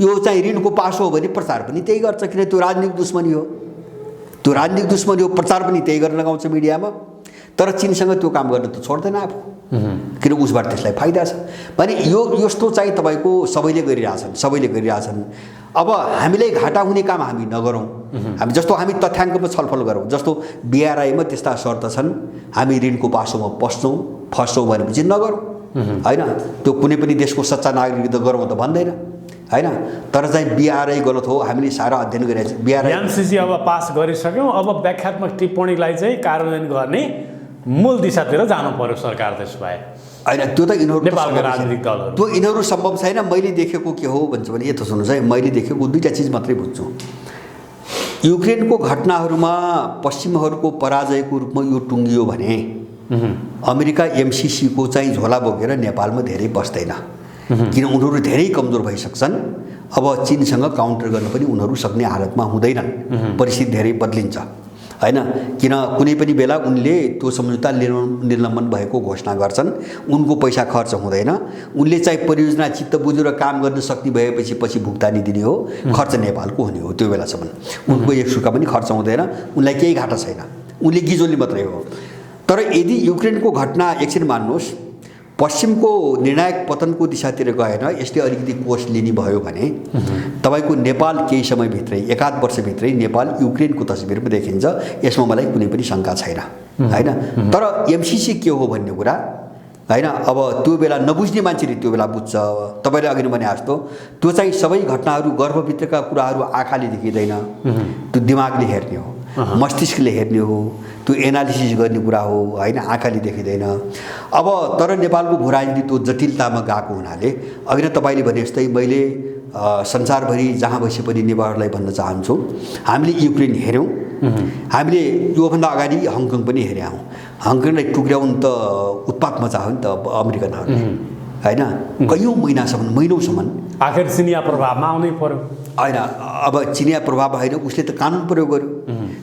यो चाहिँ ऋणको पासो हो भने प्रचार पनि त्यही गर्छ, किन त्यो राजनीतिक दुश्मनी हो, त्यो राजनीतिक दुश्मनी हो, प्रचार पनि त्यही गर्न लगाउँछ मिडियामा। तर चिनसँग त्यो काम गर्न त छोड्दैन आफू, किन उसबाट त्यसलाई फाइदा छ भने यस्तो चाहिँ तपाईँको सबैले गरिरहेछन्। अब हामीलाई घाटा हुने काम हामी नगरौँ, हामी जस्तो हामी तथ्याङ्कमा छलफल गरौँ। जस्तो बिआरआईमा त्यस्ता शर्त छन्, हामी ऋणको पासोमा फस्छौँ भनेपछि नगरौँ होइन। त्यो कुनै पनि देशको सच्चा नागरिक त गरौँ त भन्दैन होइन। तर चाहिँ बिआरआई गलत हो, हामीले सारा अध्ययन गरेका छौँ। बिआरआई एमसिसी अब पास गरिसक्यौँ, अब व्याख्यात्मक टिप्पणीलाई चाहिँ कार्यान्वयन गर्ने मूल दिशातिर जानु पर्यो सरकार। त्यसो भए होइन, त्यो त नेपालको राजनीतिक दलहरू त्यो यिनीहरू सम्भव छैन। मैले देखेको के हो भन्छ भने यस्तो सुन्नुहोस् है, मैले देखेको 2टा चिज मात्रै बुझ्छु। युक्रेनको घटनाहरूमा पश्चिमहरूको पराजयको रूपमा यो टुङ्गियो भने अमेरिका एमसिसीको चाहिँ झोला बोकेर नेपालमा धेरै बस्दैन, किन उनीहरू धेरै कमजोर भइसक्छन्। अब चिनसँग काउन्टर गर्न पनि उनीहरू सक्ने हालतमा हुँदैनन्, परिस्थिति धेरै बदलिन्छ होइन। किन कुनै पनि बेला उनले त्यो सम्झौता निर्लम्बन भएको घोषणा गर्छन्, उनको पैसा खर्च हुँदैन, उनले चाहिँ परियोजना चित्त बुझेर काम गर्न सक्ने भएपछि पछि भुक्तानी दिने हो, खर्च नेपालको हुने हो। त्यो बेलासम्म उनको 1 सुका पनि खर्च हुँदैन, उनलाई केही घाटा छैन, उनले गिजोली मात्रै हो। तर यदि युक्रेनको घटना एकछिन मान्नुहोस् पश्चिमको निर्णायक पतनको दिशातिर गएर यसले अलिकति कोर्स लिने भयो भने तपाईँको नेपाल केही समयभित्रै 1-8 वर्षभित्रै नेपाल युक्रेनको तस्बिरमा देखिन्छ। यसमा मलाई कुनै पनि शङ्का छैन होइन। तर एमसिसी के हो भन्ने कुरा होइन। अब त्यो बेला नबुझ्ने मान्छेले त्यो बेला बुझ्छ। तपाईँले अघि नै भने जस्तो त्यो चाहिँ सबै घटनाहरू गर्भभित्रका कुराहरू आँखाले देखिँदैन, त्यो दिमागले हेर्ने हो, मस्तिष्कले हेर्ने हो, त्यो एनालिसिस गर्ने कुरा हो होइन, आँखाले देखिँदैन। अब तर नेपालको भू राजनीति त्यो जटिलतामा गएको हुनाले अघि नै तपाईँले भने जस्तै मैले संसारभरि जहाँ बसे पनि नेवारहरूलाई भन्न चाहन्छु, हामीले युक्रेन हेऱ्यौँ, हामीले योभन्दा अगाडि हङकङ पनि हेऱ्यौँ। हङकङलाई टुक्र्याउनु त उत्पात मचायो नि त अमेरिकनहरूले होइन, कैयौँ महिनौसम्म। आखिर चिनिया प्रभावमा आउनै पर्यो होइन। अब चिनिया प्रभाव होइन, उसले त कानुन प्रयोग गर्यो।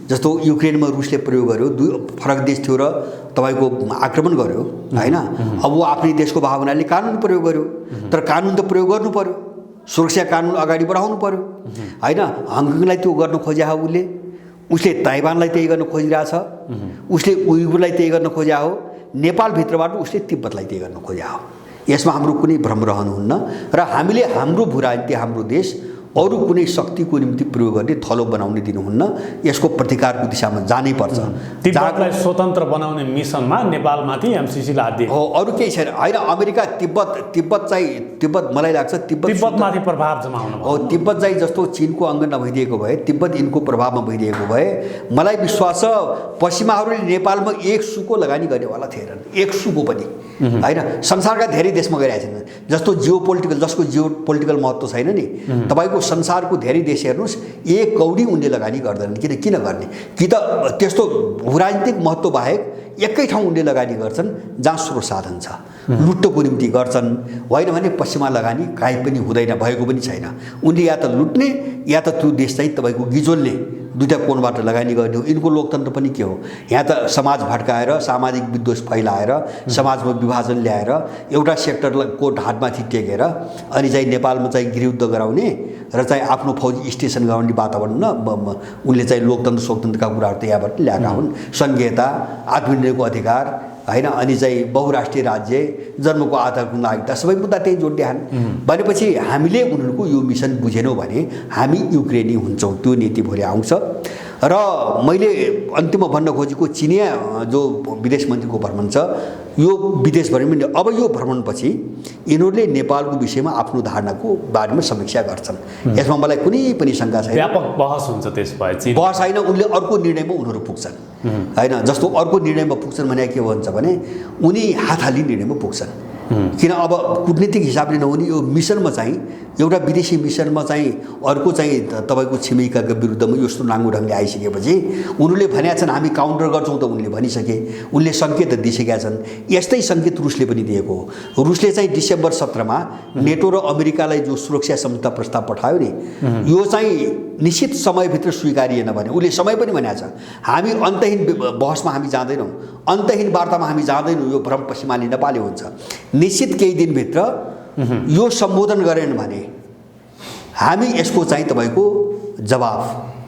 जस्तो युक्रेनमा रुसले प्रयोग गर्यो, दुई फरक देश थियो र तपाईँको आक्रमण गर्यो होइन। अब ऊ आफ्नै देशको भावनाले कानुन प्रयोग गर्यो, तर कानुन त प्रयोग गर्नु पर्यो, सुरक्षा कानुन अगाडि बढाउनु पर्यो होइन। हङकङलाई त्यो गर्न खोज्या हो उसले ताइवानलाई त्यही गर्न खोजिरहेछ, उसले उइगुरलाई त्यही गर्न खोज्या हो, नेपालभित्रबाट उसले तिब्बतलाई त्यही गर्न खोज्या हो। यसमा हाम्रो कुनै भ्रम रहनुहुन्न र हामीले हाम्रो भू राजनीति, हाम्रो देश अरू कुनै शक्तिको निम्ति प्रयोग गर्ने थलो बनाउन दिनुहुन्न। यसको प्रतिकारको दिशामा जानै पर्छ। तिब्बतलाई स्वतन्त्र बनाउने मिसनमा नेपालमाथि एमसीसी लादिए हो, अरू केही छैन होइन। अमेरिका तिब्बत मलाई लाग्छ तिब्बतमाथि प्रभाव जमाउन हो। तिब्बत चाहिँ जस्तो चिनको अङ्ग नभइदिएको भए, तिब्बत यिनको प्रभावमा भइदिएको भए मलाई विश्वास छ पश्चिमाहरूले नेपालमा एक सुको लगानी गर्नेवाला थिएनन्, एक सुको पनि होइन। संसारका धेरै देशमा गइरहेछन्, जस्तो जसको जियो पोलिटिकल महत्त्व छैन नि, तपाईँको संसारको धेरै देश हेर्नुहोस्, एक कौडी उनले लगानी गर्दैनन्। किन गर्ने? कि त त्यस्तो भू राजनीतिक महत्त्व बाहेक एकै ठाउँ उनले लगानी गर्छन् जहाँ स्रोत साधन छ, लुट्टोको निम्ति गर्छन्, होइन भने पश्चिमा लगानी काहीँ पनि हुँदैन, भएको पनि छैन। उनले या त लुट्ने या त त्यो देश चाहिँ तपाईँको गिजोल्ने, दुईवटा कोणबाट लगानी गर्ने हो। यिनको लोकतन्त्र पनि के हो? यहाँ त समाज भड्काएर, सामाजिक विद्वेष फैलाएर, समाजमा विभाजन ल्याएर, एउटा सेक्टरको ढाडमाथि टेकेर अनि चाहिँ नेपालमा चाहिँ गृहयुद्ध गराउने र चाहिँ आफ्नो फौजी स्टेसन गराउने वातावरण उनले चाहिँ लोकतन्त्रका कुराहरू त यहाँबाट ल्याएका हुन्। सङ्घीयता, आत्मनिर्णयको अधिकार होइन, अनि चाहिँ बहुराष्ट्रिय राज्य, जन्मको आधारको नागरिकता, सबै मुद्दा त्यही जोडिहान्। भनेपछि हामीले उनीहरूको यो मिसन बुझेनौँ भने हामी युक्रेनी हुन्छौँ, त्यो नीति भोलि आउँछ। र मैले अन्तिममा भन्न खोजेको चिनिया जो विदेश मन्त्रीको भ्रमण छ, यो विदेश भ्रमण, अब यो भ्रमणपछि यिनीहरूले नेपालको विषयमा आफ्नो धारणाको बारेमा समीक्षा गर्छन्। यसमा मलाई कुनै पनि शङ्का छैन। व्यापक बहस हुन्छ त्यसपछि, बहस होइन, उनले अर्को निर्णयमा उनीहरू पुग्छन् होइन। जस्तो अर्को निर्णयमा पुग्छन् भने के भन्छ भने उनी हातहाली निर्णयमा पुग्छन्। किन अब कूटनीतिक हिसाबले नहुने यो मिसनमा चाहिँ, एउटा विदेशी मिसनमा चाहिँ अर्को चाहिँ तपाईँको छिमेकीका विरुद्धमा यस्तो नाङ्गो ढङ्गले आइसकेपछि उनीहरूले भनेका छन् हामी काउन्टर गर्छौँ त उनले भनिसके, उनले सङ्केत दिइसकेका छन्। यस्तै सङ्केत रुसले पनि दिएको हो। रुसले चाहिँ डिसेम्बर 17मा नेटो र अमेरिकालाई जो सुरक्षा सम्झौता प्रस्ताव पठायो नि, यो चाहिँ निश्चित समयभित्र स्वीकारिएन भने उसले समय पनि भनेको छ, हामी अन्तहीन बहसमा हामी जाँदैनौँ, अन्तहीन वार्तामा हामी जाँदैनौँ, यो भ्रम पश्चिमाले नेपाली हुन्छ। निश्चित केही दिनभित्र यो सम्बोधन गरेन भने हामी यसको चाहिँ तपाईँको जवाब,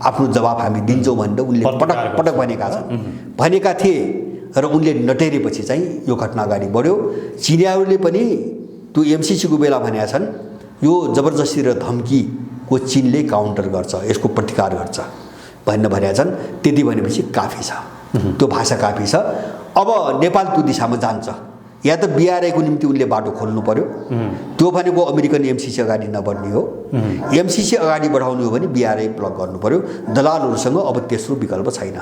आफ्नो जवाब हामी दिन्छौँ भनेर उनले पटक पटक भनेका थिए र उनले नटेरेपछि चाहिँ यो घटना अगाडि बढ्यो। चिनियाहरूले पनि त्यो एमसीसीको बेला भनेका छन् यो जबरजस्ती र धम्कीको चीनले काउन्टर गर्छ, यसको प्रतिकार गर्छ भनेका छन्। त्यति भनेपछि काफी छ, त्यो भाषा काफी छ। अब नेपाल त्यो दिशामा जान्छ, या त बिआरआईको निम्ति उनले बाटो खोल्नु पर्यो, त्यो भनेको अमेरिकन एमसीसी अगाडि नबढ्ने हो। एमसीसी अगाडि बढाउने हो भने बिआरआई ब्लक गर्नु पर्यो। दलालहरूसँग अब तेस्रो विकल्प छैन,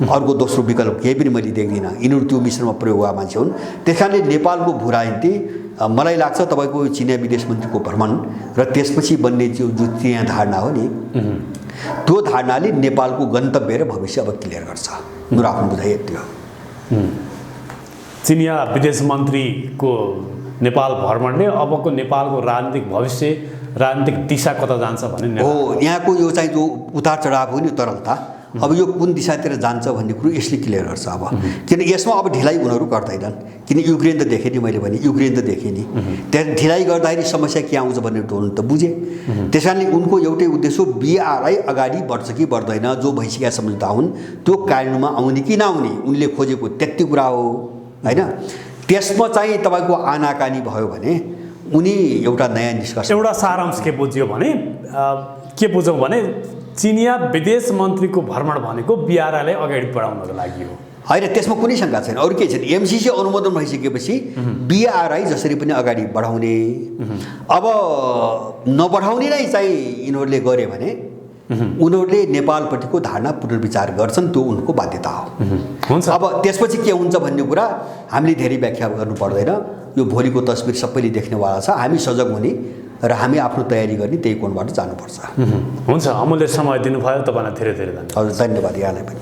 अर्को दोस्रो विकल्प केही पनि मैले देख्दिनँ। यिनीहरू त्यो मिसनमा प्रयोग हुने मान्छे हुन्। त्यस कारणले नेपालको भू राजनीति मलाई लाग्छ तपाईँको चिनिया विदेश मन्त्रीको भ्रमण र त्यसपछि बन्ने जो चिनिया धारणा हो नि, त्यो धारणाले नेपालको गन्तव्य र भविष्य अब क्लियर गर्छ। मेरो आफ्नो बुझाइ यति हो। चिनिया विदेश मन्त्रीको नेपाल भ्रमणले अबको नेपालको राजनीतिक भविष्य, राजनीतिक दिशा कता जान्छ भन्ने हो। यहाँको यो चाहिँ जो उतार चढाव हो नि, तरलता, अब यो कुन दिशातिर जान्छ भन्ने कुरो यसले क्लियर गर्छ। अब किन यसमा अब ढिलाइ उनीहरू गर्दैनन्, किन युक्रेन त देखेँ नि मैले भने, युक्रेन त देखेँ नि, त्यहाँ ढिलाइ गर्दाखेरि समस्या के आउँछ भन्ने त बुझेँ। त्यस कारणले उनको एउटै उद्देश्य हो बिआरआई अगाडि बढ्छ कि बढ्दैन, जो भइसकेका सम्झौता हुन् त्यो कार्यान्वयनमा आउने कि नआउने उनले खोजेको त्यति कुरा हो होइन। त्यसमा चाहिँ तपाईँको आनाकानी भयो भने उनी एउटा नयाँ निष्कर्ष, एउटा सारांश के बुझ्यो भने के बुझौँ भने चिनिया विदेश मन्त्रीको भ्रमण भनेको बिआरआईलाई अगाडि बढाउनको लागि हो। होइन, त्यसमा कुनै शङ्का छैन, अरू केही छैन। एमसिसी अनुमोदन भइसकेपछि बिआरआई जसरी पनि अगाडि बढाउने, अब नबढाउने नै चाहिँ यिनीहरूले गरे भने उनीहरूले नेपालपट्टिको धारणा पुनर्विचार गर्छन्, त्यो उनको बाध्यता हो। हुन्छ, अब त्यसपछि के हुन्छ भन्ने कुरा हामीले धेरै व्याख्या गर्नु पर्दैन। यो भोलिको तस्बिर सबैले देख्नेवाला छ। हामी सजग हुने र हामी आफ्नो तयारी गर्ने त्यही कोणबाट जानुपर्छ। हुन्छ, अमूल्य समय दिनुभयो, तपाईँलाई धेरै धेरै धन्यवाद। हजुर, धन्यवाद यहाँलाई पनि।